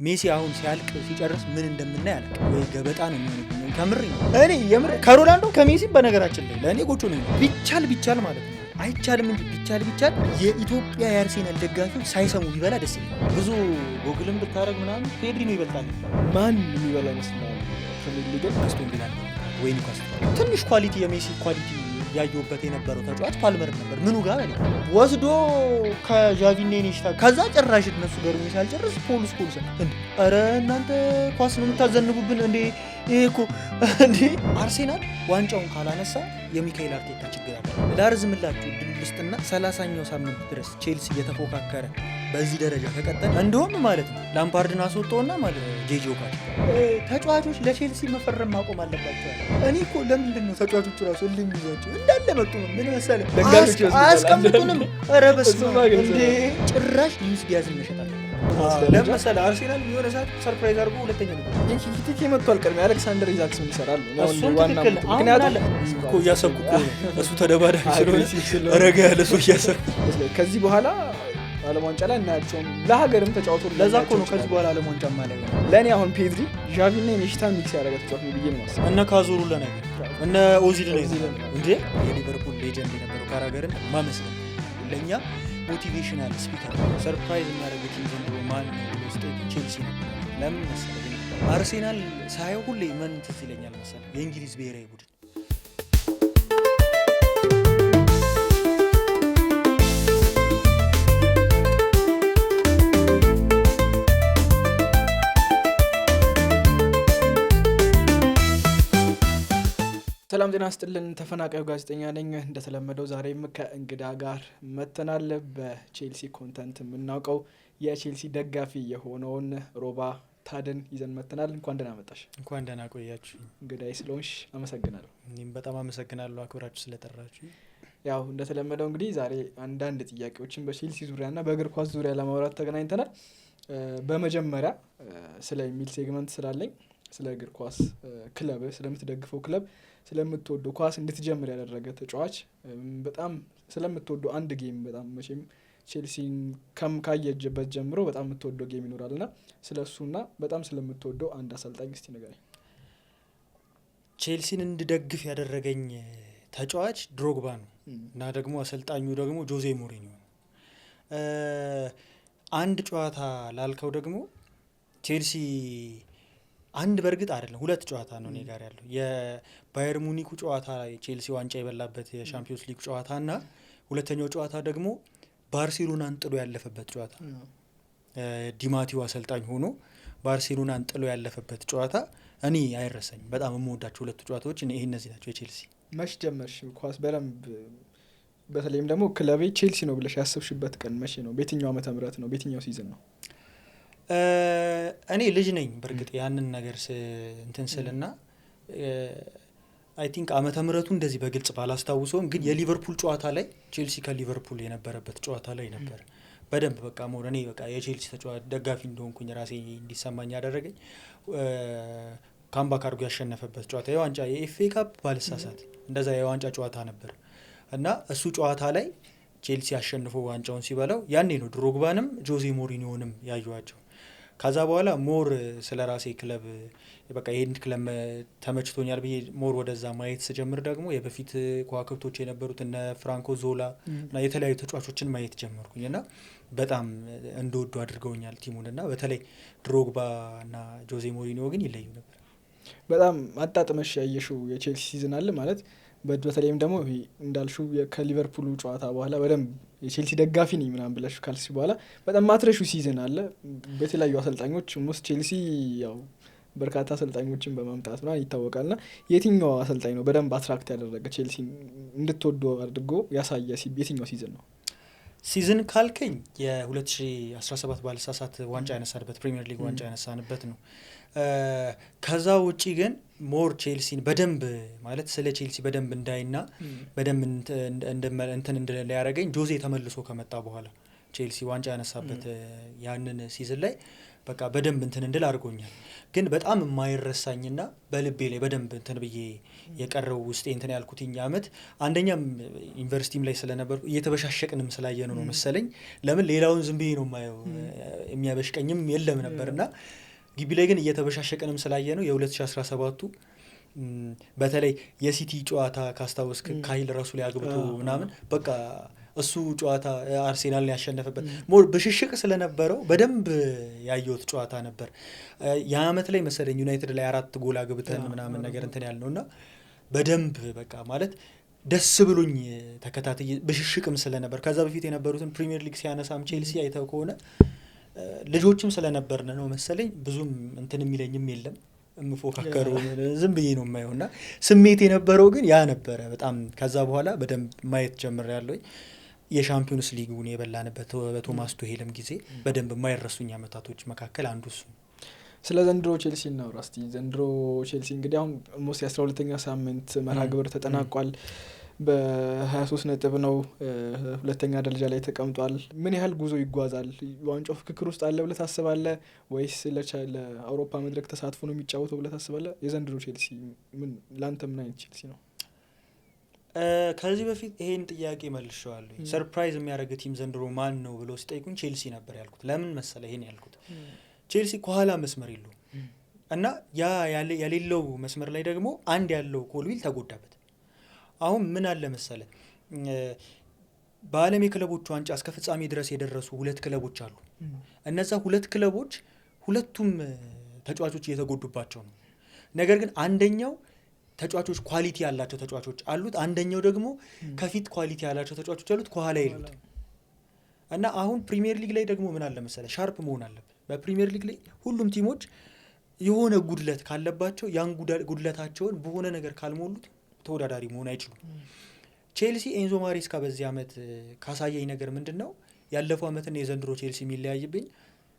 ሜሲ አሁን ሲያልቅ ሲጨርስ ምን እንደምናይ አላውቅም። ወይ ገበጣ ነው የሚሆነው ከምር እኔ የምር ከሮናልዶ ከሜሲ በነገራችን ላይ ለእኔ ጎቹ ነው ቢቻል ማለት ነው አይቻልም እንጂ ቢቻል የኢትዮጵያ የአርሴናል ደጋፊዎች ሳይሰሙ ቢበላ ደስ ይላል። ብዙ ጎግልን ብታረግ ምናምን ፔድሪ ነው ይበልጣል። ማን የሚበላ ይመስላል? ፕሪሚየር ሊግ አስቶን ቪላ ወይ ኒውካስል ትንሽ ኳሊቲ የሜሲ ኳሊቲ ያየውበት የነበረው ተጫዋች ፓልመር ነበር። ምኑ ጋር ወስዶ ከጃቪና ኢኒሽታ ከዛ ጭራሽ እነሱ ጋር ሚሳል ጨርስ ፖሉስ እንዴ! አረ እናንተ ኳስ ነው የምታዘንቡብን እንዴ? ይሄ እኮ እንዴ አርሴናል ዋንጫውን ካላነሳ የሚካኤል አርቴታ ችግር አለ። ላርዝምላችሁ ድል ውስጥና 30ኛው ሳምንት ድረስ ቼልሲ እየተፎካከረ በዚህ ደረጃ ከቀጠለ እንደውም ማለት ነው ላምፓርድን አስወጣውና ማለት ነው ጄጂ ኦካች ተጫዋቾች ለቼልሲ መፈረም ማቆም አለባቸው። እኔ እኮ ለምንድን ነው ተጫዋቾቹ ራሱ እንደሚይዟቸው እንዳለ መጡ ነው ምን መሰለህ ደጋፊዎች አያስቀምጡንም። ኧረ በስመ አብ እንዴ ጭራሽ ዩስ ዲያዝ መሸጣል ለምሳሌ አርሴናል የሆነ ሰዓት ሰርፕራይዝ አድርጎ ሁለተኛ ነው ኢንሲቲቲ መጥቷል። ቀድሜ አሌክሳንደር ኢዛክስን ይሰራል ነው ዋና ምክንያቱም እኮ እያሰብኩ እኮ እሱ ተደባዳቢ ስለሆነ ረጋ ያለ ሰው እያሰብኩ ከዚህ በኋላ ዓለም ዋንጫ ላይ እናያቸውም ለሀገርም ተጫውቶ ለዛ እኮ ነው ከዚህ በኋላ ዓለም ዋንጫ ማለት ነው። ለእኔ አሁን ፔድሪ ዣቪና ኢኒሽታ ሚክስ ያደረገ ተጫዋች ነው ብዬ ነው ማስበው። እነ ካዞሩ ለነገር እነ ኦዚል ነው እንዴ የሊቨርፑል ሌጀንድ የነበረው ካራገርን ማመስገን ለኛ ሞቲቬሽናል ስፒከር ሰርፕራይዝ የሚያደርግ ቲም ዘንድሮ ማን ነው ብሎ ስጠይቅ ቼልሲ ነው። ለምን መሰለህ አርሴናል ሳየው ሁሌ ምን ትዝ ይለኛል መሰለህ የእንግሊዝ ብሔራዊ ቡድን ሰላም ጤና ይስጥልን። ተፈናቃዩ ጋዜጠኛ ነኝ። እንደተለመደው ዛሬም ከእንግዳ ጋር መተናል። በቼልሲ ኮንተንት የምናውቀው የቼልሲ ደጋፊ የሆነውን ሮባ ታደን ይዘን መተናል። እንኳን ደህና መጣሽ። እንኳን ደህና ቆያችሁ። እንግዳይ ስለሆንሽ አመሰግናለሁ። እኔም በጣም አመሰግናለሁ አክብራችሁ ስለጠራችሁ። ያው እንደተለመደው እንግዲህ ዛሬ አንዳንድ ጥያቄዎችን በቼልሲ ዙሪያና በእግር ኳስ ዙሪያ ለማውራት ተገናኝተናል። በመጀመሪያ ስለ ሚል ሴግመንት ስላለኝ ስለ እግር ኳስ ክለብ ስለምትደግፈው ክለብ ስለምትወደው ኳስ እንድትጀምር ያደረገ ተጫዋች በጣም ስለምትወደው አንድ ጌም በጣም መቼም ቼልሲን ካየጀበት ጀምሮ በጣም የምትወደው ጌም ይኖራልና ስለሱና በጣም ስለምትወደው አንድ አሰልጣኝ እስቲ ንገረኝ። ቼልሲን እንድደግፍ ያደረገኝ ተጫዋች ድሮግባ ነው እና ደግሞ አሰልጣኙ ደግሞ ጆዜ ሞሪኒዮ ነው። አንድ ጨዋታ ላልከው ደግሞ ቼልሲ አንድ በርግጥ አይደለም ሁለት ጨዋታ ነው እኔ ጋር ያለው የባየር ሙኒኩ ጨዋታ ቼልሲ ዋንጫ የበላበት የሻምፒዮንስ ሊግ ጨዋታ እና ሁለተኛው ጨዋታ ደግሞ ባርሴሎናን ጥሎ ያለፈበት ጨዋታ ዲማቲው አሰልጣኝ ሆኖ ባርሴሎናን ጥሎ ያለፈበት ጨዋታ እኔ አይረሳኝም። በጣም የምወዳቸው ሁለቱ ጨዋታዎች እነዚህ ናቸው። የቼልሲ መች ጀመርሽ ኳስ በደንብ በተለይም ደግሞ ክለቤ ቼልሲ ነው ብለሽ ያሰብሽበት ቀን መቼ ነው? በየትኛው ዓመተ ምህረት ነው? በየትኛው ሲዝን ነው? እኔ ልጅ ነኝ በርግጥ ያንን ነገር እንትን ስልና አይ ቲንክ ዓመተ ምህረቱ እንደዚህ በግልጽ ባላስታውሰውም ግን የሊቨርፑል ጨዋታ ላይ ቼልሲ ከሊቨርፑል የነበረበት ጨዋታ ላይ ነበር በደንብ በቃ ሞር እኔ በቃ የቼልሲ ተጫዋች ደጋፊ እንደሆንኩኝ ራሴ እንዲሰማኝ ያደረገኝ ካምባክ አድርጎ ያሸነፈበት ጨዋታ የዋንጫ የኤፍኤ ካፕ ባልሳሳት እንደዛ የዋንጫ ጨዋታ ነበር እና እሱ ጨዋታ ላይ ቼልሲ አሸንፎ ዋንጫውን ሲበላው ያኔ ነው ድሮግባንም ጆዜ ሞሪኒዮንም ያዩዋቸው። ከዛ በኋላ ሞር ስለ ራሴ ክለብ በቃ ይሄን ክለብ ተመችቶኛል ብዬ ሞር ወደዛ ማየት ስጀምር ደግሞ የበፊት ከዋክብቶች የነበሩት እነ ፍራንኮ ዞላ እና የተለያዩ ተጫዋቾችን ማየት ጀመርኩኝ እና በጣም እንደወዱ አድርገውኛል ቲሙን እና በተለይ ድሮግባ እና ጆዜ ሞሪኒዮ ግን ይለዩ ነበር። በጣም አጣጥመሽ ያየሽው የቼልሲ ሲዝን አለ ማለት በተለይም ደግሞ እንዳልሽው ከሊቨርፑሉ ጨዋታ በኋላ በደንብ የቼልሲ ደጋፊ ነኝ ምናምን ብለሽ ካልሽ በኋላ በጣም ማትረሹ ሲዝን አለ በተለያዩ አሰልጣኞች ውስጥ ቼልሲ ያው በርካታ አሰልጣኞችን በማምጣት ነው ይታወቃልና የትኛው አሰልጣኝ ነው በደንብ አትራክት ያደረገ ቼልሲ እንድትወደው አድርጎ ያሳየ የትኛው ሲዝን ነው? ሲዝን ካልከኝ የ2017 ባልሳሳት ዋንጫ ያነሳንበት ፕሪሚየር ሊግ ዋንጫ ያነሳንበት ነው። ከዛ ውጪ ግን ሞር ቼልሲን በደንብ ማለት ስለ ቼልሲ በደንብ እንዳይና በደንብ እንትን እንድያረገኝ ጆዜ ተመልሶ ከመጣ በኋላ ቼልሲ ዋንጫ ያነሳበት ያንን ሲዝን ላይ በቃ በደንብ እንትን እንድል አድርጎኛል። ግን በጣም የማይረሳኝና በልቤ ላይ በደንብ እንትን ብዬ የቀረው ውስጤ እንትን ያልኩትኝ አመት አንደኛም ዩኒቨርሲቲም ላይ ስለነበርኩ እየተበሻሸቅንም ስላየነው ነው መሰለኝ። ለምን ሌላውን ዝም ብዬ ነው የማየው የሚያበሽቀኝም የለም ነበርና ግቢ ላይ ግን እየተበሻሸቅንም ስላየነው የ2017ቱ በተለይ የሲቲ ጨዋታ ካስታወስክ ካይል ራሱ ላይ አግብቶ ምናምን በቃ እሱ ጨዋታ አርሴናልን ያሸነፈበት ሞር ብሽሽቅ ስለነበረው በደንብ ያየሁት ጨዋታ ነበር። የአመት ላይ መሰለኝ ዩናይትድ ላይ 4 ጎል አግብተን ምናምን ነገር እንትን ያልነውና በደንብ በቃ ማለት ደስ ብሎኝ ተከታታይ ብሽሽቅም ስለነበር ከዛ በፊት የነበሩትን ፕሪሚየር ሊግ ሲያነሳም ቼልሲ አይተው ከሆነ ልጆችም ስለነበርን ነው መሰለኝ ብዙም እንትን የሚለኝም የለም የምፎካከረው ዝም ብዬ ነው የማየውና ስሜት የነበረው ግን ያ ነበረ በጣም። ከዛ በኋላ በደንብ ማየት ጀምሬያለሁ። የሻምፒዮንስ ሊጉን የበላንበት በቶማስ ቱሄልም ጊዜ በደንብ የማይረሱኝ አመታቶች መካከል አንዱ እሱ። ስለ ዘንድሮ ቼልሲ እናውራ እስቲ። ዘንድሮ ቼልሲ እንግዲህ አሁን ኦልሞስት የ12ኛ ሳምንት መርሃ ግብር ተጠናቋል። በ23 ነጥብ ነው ሁለተኛ ደረጃ ላይ ተቀምጧል። ምን ያህል ጉዞ ይጓዛል? ዋንጫው ፍክክር ውስጥ አለ ብለህ ታስባለህ ወይስ ለአውሮፓ መድረክ ተሳትፎ ነው የሚጫወተው ብለህ ታስባለህ? የዘንድሮ ቼልሲ ለአንተ ምን አይነት ቼልሲ ነው? ከዚህ በፊት ይሄን ጥያቄ መልሼዋለሁ። ሰርፕራይዝ የሚያደርግ ቲም ዘንድሮ ማን ነው ብሎ ሲጠይቁኝ ቼልሲ ነበር ያልኩት። ለምን መሰለህ ይሄን ያልኩት? ቼልሲ ከኋላ መስመር የለውም እና ያ ያሌለው መስመር ላይ ደግሞ አንድ ያለው ኮልዊል ተጎዳበት። አሁን ምን አለ መሰለህ በዓለም የክለቦች ዋንጫ እስከ ፍጻሜ ድረስ የደረሱ 2 ክለቦች አሉ። እነዛ 2 ክለቦች ሁለቱም ተጫዋቾች እየተጎዱባቸው ነው። ነገር ግን አንደኛው ተጫዋቾች ኳሊቲ ያላቸው ተጫዋቾች አሉት፣ አንደኛው ደግሞ ከፊት ኳሊቲ ያላቸው ተጫዋቾች አሉት ከኋላ ይሉት እና አሁን ፕሪሚየር ሊግ ላይ ደግሞ ምን አለ መሰለህ ሻርፕ መሆን አለበት። በፕሪሚየር ሊግ ላይ ሁሉም ቲሞች የሆነ ጉድለት ካለባቸው ያን ጉድለታቸውን በሆነ ነገር ካልሞሉት ተወዳዳሪ መሆን አይችሉም። ቼልሲ ኤንዞ ማሬስካ በዚህ አመት ካሳየኝ ነገር ምንድነው ያለፈው አመትና የዘንድሮ ቼልሲ የሚለያይብኝ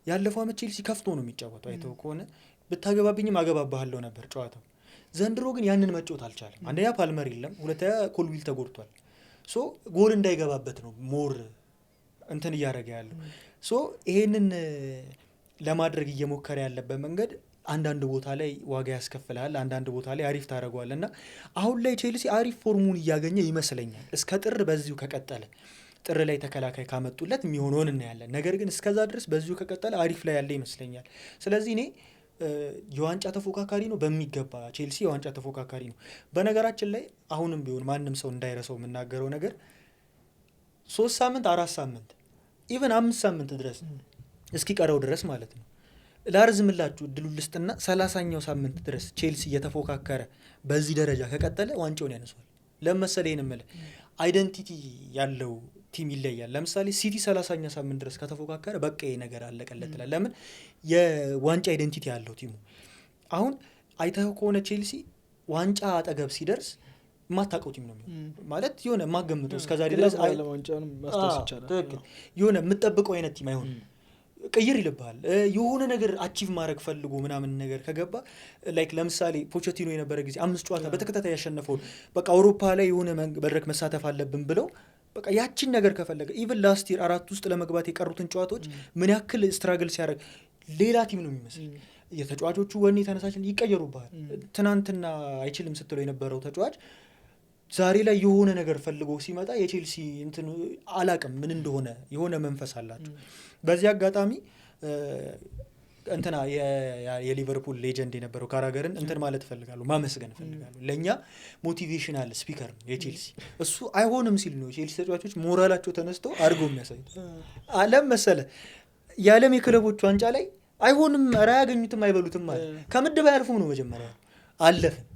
ያለፈው አመት ቼልሲ ከፍቶ ነው የሚጫወተው። አይተው ከሆነ ብታገባብኝም አገባባሃለሁ ነበር ጨዋታው። ዘንድሮ ግን ያንን መጫወት አልቻለም። አንደኛ ፓልመር የለም፣ ሁለተኛ ኮልዊል ተጎድቷል። ሶ ጎል እንዳይገባበት ነው ሞር እንትን እያደረገ ያለው። ሶ ይሄንን ለማድረግ እየሞከረ ያለበት መንገድ አንዳንድ ቦታ ላይ ዋጋ ያስከፍላል፣ አንዳንድ ቦታ ላይ አሪፍ ታደርገዋል እና አሁን ላይ ቼልሲ አሪፍ ፎርሙን እያገኘ ይመስለኛል። እስከ ጥር በዚሁ ከቀጠለ ጥር ላይ ተከላካይ ካመጡለት የሚሆነውን እናያለን። ነገር ግን እስከዛ ድረስ በዚሁ ከቀጠለ አሪፍ ላይ ያለ ይመስለኛል። ስለዚህ እኔ የዋንጫ ተፎካካሪ ነው በሚገባ ቼልሲ የዋንጫ ተፎካካሪ ነው። በነገራችን ላይ አሁንም ቢሆን ማንም ሰው እንዳይረሳው የምናገረው ነገር 3 ሳምንት 4 ሳምንት ኢቨን 5 ሳምንት ድረስ እስኪቀረው ድረስ ማለት ነው ላርዝምላችሁ እድሉ ልስጥና 30ኛው ሳምንት ድረስ ቼልሲ እየተፎካከረ በዚህ ደረጃ ከቀጠለ ዋንጫውን ያነሷል። ለምሳሌ እንመለ አይደንቲቲ ያለው ቲም ይለያል። ለምሳሌ ሲቲ 30ኛ ሳምንት ድረስ ከተፎካከረ በቃ ይሄ ነገር አለቀለት ይላል። ለምን የዋንጫ አይደንቲቲ ያለው ቲሙ። አሁን አይተው ከሆነ ቼልሲ ዋንጫ አጠገብ ሲደርስ ማታውቀው ቲም ነው ማለት የሆነ ማገምተው እስከዛሬ ድረስ ዋንጫውን ማስተዋወቅ ይችላል። የሆነ የምትጠብቀው አይነት ቲም አይሆንም። ቅይር ይልባል የሆነ ነገር አቺቭ ማድረግ ፈልጎ ምናምን ነገር ከገባ ላይክ ለምሳሌ ፖቼቲኖ የነበረ ጊዜ 5 ጨዋታ በተከታታይ ያሸነፈው በቃ አውሮፓ ላይ የሆነ መድረክ መሳተፍ አለብን ብለው በቃ ያቺን ነገር ከፈለገ ኢቭን ላስት ይር 4 ውስጥ ለመግባት የቀሩትን ጨዋታዎች ምን ያክል ስትራግል ሲያደርግ ሌላ ቲም ነው የሚመስል። የተጫዋቾቹ ወኔ ተነሳሽን ይቀየሩባል። ትናንትና አይችልም ስትለው የነበረው ተጫዋች ዛሬ ላይ የሆነ ነገር ፈልጎ ሲመጣ የቼልሲ እንትን አላቅም ምን እንደሆነ የሆነ መንፈስ አላቸው። በዚህ አጋጣሚ እንትና የሊቨርፑል ሌጀንድ የነበረው ካራገርን እንትን ማለት እፈልጋለሁ ማመስገን እፈልጋለሁ። ለኛ ሞቲቬሽናል ስፒከር ነው የቼልሲ። እሱ አይሆንም ሲል ነው ቼልሲ ተጫዋቾች ሞራላቸው ተነስተው አድርገው የሚያሳዩት። አለም መሰለ የዓለም የክለቦች ዋንጫ ላይ አይሆንም ኧረ አያገኙትም አይበሉትም ማለት ከምድብ አያልፉም ነው መጀመሪያ አለፍን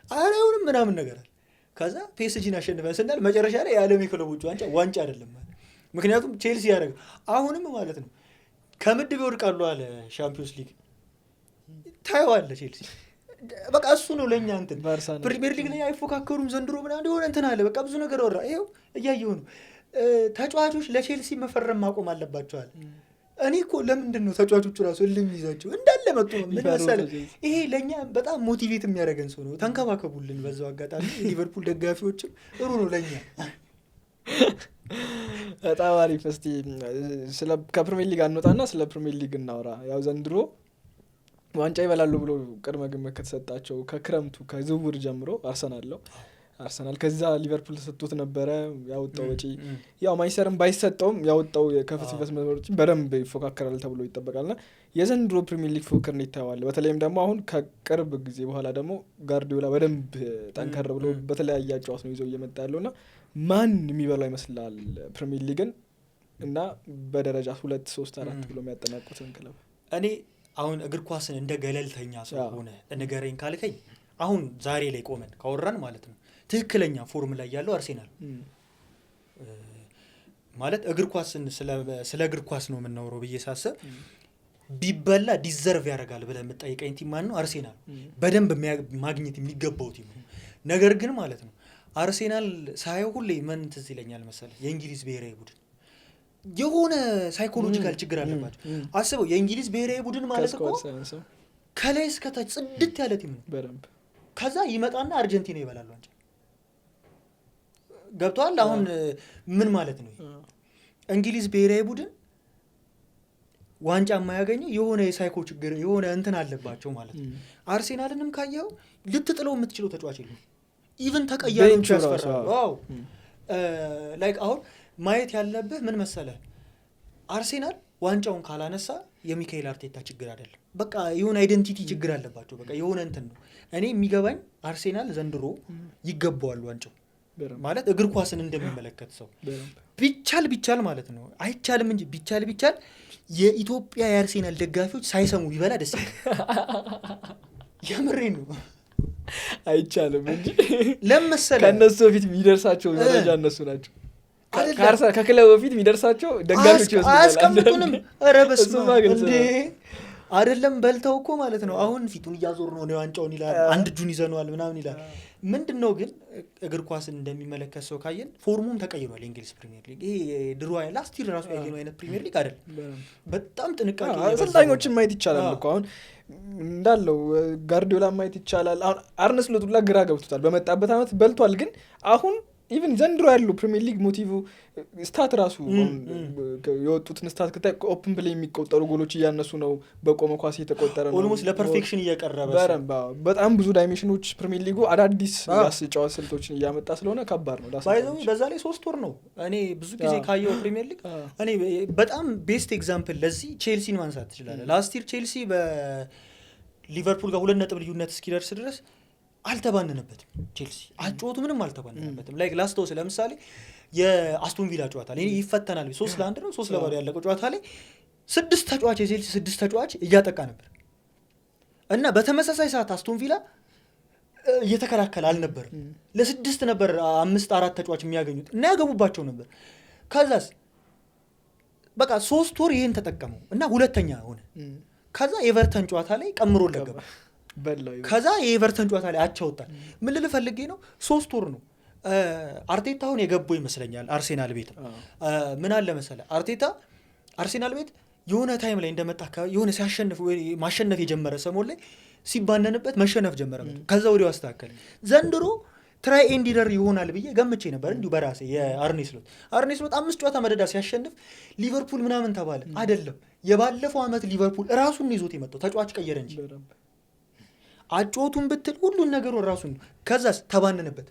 አይሆንም ምናምን ነገር አለ። ከዛ ፒኤስጂን አሸንፈን ስናል መጨረሻ ላይ የዓለም የክለቦች ዋንጫ አይደለም ማለት ምክንያቱም ቼልሲ ያደረገ አሁንም ማለት ነው ከምድብ ይወድቃሉ አለ ሻምፒዮንስ ሊግ ታይዋለ ቼልሲ በቃ እሱ ነው ለኛ እንትን ፕሪሚየር ሊግ ላይ አይፎካከሩም ዘንድሮ ምናምን የሆነ እንትን አለ በቃ ብዙ ነገር ወራ ይሄው እያየሁ ነው። ተጫዋቾች ለቼልሲ መፈረም ማቆም አለባቸው አለ። እኔ እኮ ለምንድን ነው ተጫዋቾቹ ራሱ እልም ይዛቸው እንዳለ መጡ ምን መሰለህ ይሄ ለኛ በጣም ሞቲቬት የሚያደርገን ሰው ነው። ተንከባከቡልን በዛው አጋጣሚ ሊቨርፑል ደጋፊዎችም ጥሩ ነው ለኛ በጣም አሪፍ። እስቲ ስለ ከፕሪሚየር ሊግ አንወጣና ስለ ፕሪሚየር ሊግ እናውራ። ያው ዘንድሮ ዋንጫ ይበላሉ ብሎ ቅድመ ግምት ከተሰጣቸው ከክረምቱ ከዝውውር ጀምሮ አርሰናል ከዛ ሊቨርፑል ተሰጥቶት ነበረ ያወጣው ወጪ ያው ማንቸስተርም ባይሰጠውም ያወጣው የከፍተኛ ኢንቨስትመንቶች በደንብ ይፎካከራል ተብሎ ይጠበቃልና የዘንድሮ ፕሪሚየር ሊግ ፉክክር ነው ይታያል። በተለይም ደግሞ አሁን ከቅርብ ጊዜ በኋላ ደግሞ ጋርዲዮላ በደንብ ጠንከር ብሎ በተለያየ አጫዋት ነው ይዘው እየመጣ ያለውና ማን የሚበላው ይመስላል ፕሪሚየር ሊግን እና በደረጃ 2 3 4 ብሎ የሚያጠናቅቁትን ክለብ? እኔ አሁን እግር ኳስን እንደ ገለልተኛ ሰው ሆነ ንገረኝ ካልከኝ አሁን ዛሬ ላይ ቆመን ካወራን ማለት ነው ትክክለኛ ፎርም ላይ ያለው አርሴናል ማለት እግር ኳስን ስለ እግር ኳስ ነው የምናወራው ብዬ ሳስብ ቢበላ ዲዘርቭ ያደርጋል ብለህ የምትጠይቀኝ ቲም ማን ነው? አርሴናል በደንብ ማግኘት የሚገባው ቲም ነው። ነገር ግን ማለት ነው አርሴናል ሳየው ሁሌ ምን ትዝ ይለኛል መሰለህ የእንግሊዝ ብሔራዊ ቡድን የሆነ ሳይኮሎጂካል ችግር አለባቸው። አስበው የእንግሊዝ ብሔራዊ ቡድን ማለት እኮ ከላይ እስከ ታች ጽድት ያለ ቲም ነው በደንብ። ከዛ ይመጣና አርጀንቲና ይበላሉ አንቺ ገብቷል። አሁን ምን ማለት ነው እንግሊዝ ብሔራዊ ቡድን ዋንጫ የማያገኘው የሆነ የሳይኮ ችግር የሆነ እንትን አለባቸው ማለት ነው። አርሴናልንም ካየው ልትጥለው የምትችለው ተጫዋች የለም። ኢቭን ተቀያሪዎች ያስፈራሉ። ዋው ላይክ አሁን ማየት ያለብህ ምን መሰለህ አርሴናል ዋንጫውን ካላነሳ የሚካኤል አርቴታ ችግር አይደለም። በቃ የሆነ አይደንቲቲ ችግር አለባቸው። በቃ የሆነ እንትን ነው። እኔ የሚገባኝ አርሴናል ዘንድሮ ይገባዋል ዋንጫው ማለት እግር ኳስን እንደሚመለከት ሰው ቢቻል ማለት ነው አይቻልም እንጂ ቢቻል የኢትዮጵያ የአርሴናል ደጋፊዎች ሳይሰሙ ቢበላ ደስ ይላል። የምሬን ነው። አይቻልም እንጂ ለምሳሌ ከነሱ በፊት የሚደርሳቸው ደረጃ እነሱ ናቸው። ከክለብ በፊት የሚደርሳቸው ደጋፊዎች አያስቀምጡንም። ኧረ በስመ አብ እንዴ አይደለም በልተው እኮ ማለት ነው። አሁን ፊቱን እያዞር ነው ዋንጫውን ይላል፣ አንድ እጁን ይዘነዋል ምናምን ይላል። ምንድነው ግን እግር ኳስን እንደሚመለከት ሰው ካየን ፎርሙም ተቀይሯል። የእንግሊዝ ፕሪሚየር ሊግ ይሄ ድሮ ላስት ይር ራሱ ያየነው አይነት ፕሪሚየር ሊግ አይደለም። በጣም ጥንቃቄ አሰልጣኞችን ማየት ይቻላል እኮ አሁን እንዳለው ጋርዲዮላ ማየት ይቻላል። አሁን አርነ ስሎት ሁላ ግራ ገብቶታል። በመጣበት አመት በልቷል፣ ግን አሁን ኢቭን ዘንድሮ ያለው ፕሪሚየር ሊግ ሞቲቭ ስታት ራሱ የወጡትን ስታት ከታይ ኦፕን ፕሌይ የሚቆጠሩ ጎሎች እያነሱ ነው። በቆመ ኳስ እየተቆጠረ ነው። ኦልሞስት ለፐርፌክሽን እየቀረበ በጣም ብዙ ዳይሜንሽኖች ፕሪሚየር ሊጉ አዳዲስ ያስጫወት ስልቶችን እያመጣ ስለሆነ ከባድ ነው። በዛ ላይ 3 ወር ነው። እኔ ብዙ ጊዜ ካየው ፕሪሚየር ሊግ እኔ በጣም ቤስት ኤግዛምፕል ለዚህ ቼልሲን ማንሳት ትችላለህ። ላስት ይር ቼልሲ በሊቨርፑል ጋር 2 ነጥብ ልዩነት እስኪደርስ ድረስ አልተባነነበትም። ቼልሲ አጫወቱ ምንም አልተባነነበትም። ላይክ ላስታውስ ለምሳሌ የአስቶን ቪላ ጨዋታ ላይ ይፈተናል 3-1 ነው 3-0 ያለቀው ጨዋታ ላይ 6 ተጫዋች የቼልሲ 6 ተጫዋች እያጠቃ ነበር እና በተመሳሳይ ሰዓት አስቶን ቪላ እየተከላከለ አልነበርም። ለ6 ነበር 5-4 ተጫዋች የሚያገኙት እና ያገቡባቸው ነበር። ከዛስ በቃ 3 ወር ይሄን ተጠቀመው እና ሁለተኛ ሆነ። ከዛ ኤቨርተን ጨዋታ ላይ ቀምሮ ለገባ ከዛ የኤቨርተን ጨዋታ ላይ አቻውጣል። ምን ልል ፈልጌ ነው 3 ወር ነው። አርቴታ አሁን የገባው ይመስለኛል አርሴናል ቤት። ምን አለ መሰለህ አርቴታ አርሴናል ቤት የሆነ ታይም ላይ እንደመጣ አካባቢ የሆነ ሲያሸንፍ ወይ ማሸነፍ የጀመረ ሰሞን ላይ ሲባነንበት መሸነፍ ጀመረ። ከዛ ወዲያው አስተካከለ። ዘንድሮ ትራይ ኤንድ ኢረር ይሆናል ብዬ ገምቼ ነበር እንዲሁ በራሴ የአርኔ ስሎት 5 ጨዋታ መደዳ ሲያሸንፍ ሊቨርፑል ምናምን ተባለ አይደለም። የባለፈው አመት ሊቨርፑል ራሱን ይዞት የመጣው ተጫዋች ቀየረ እንጂ አጫወቱን ብትል ሁሉን ነገሩ ራሱን ነው። ከዛስ ተባነነበት።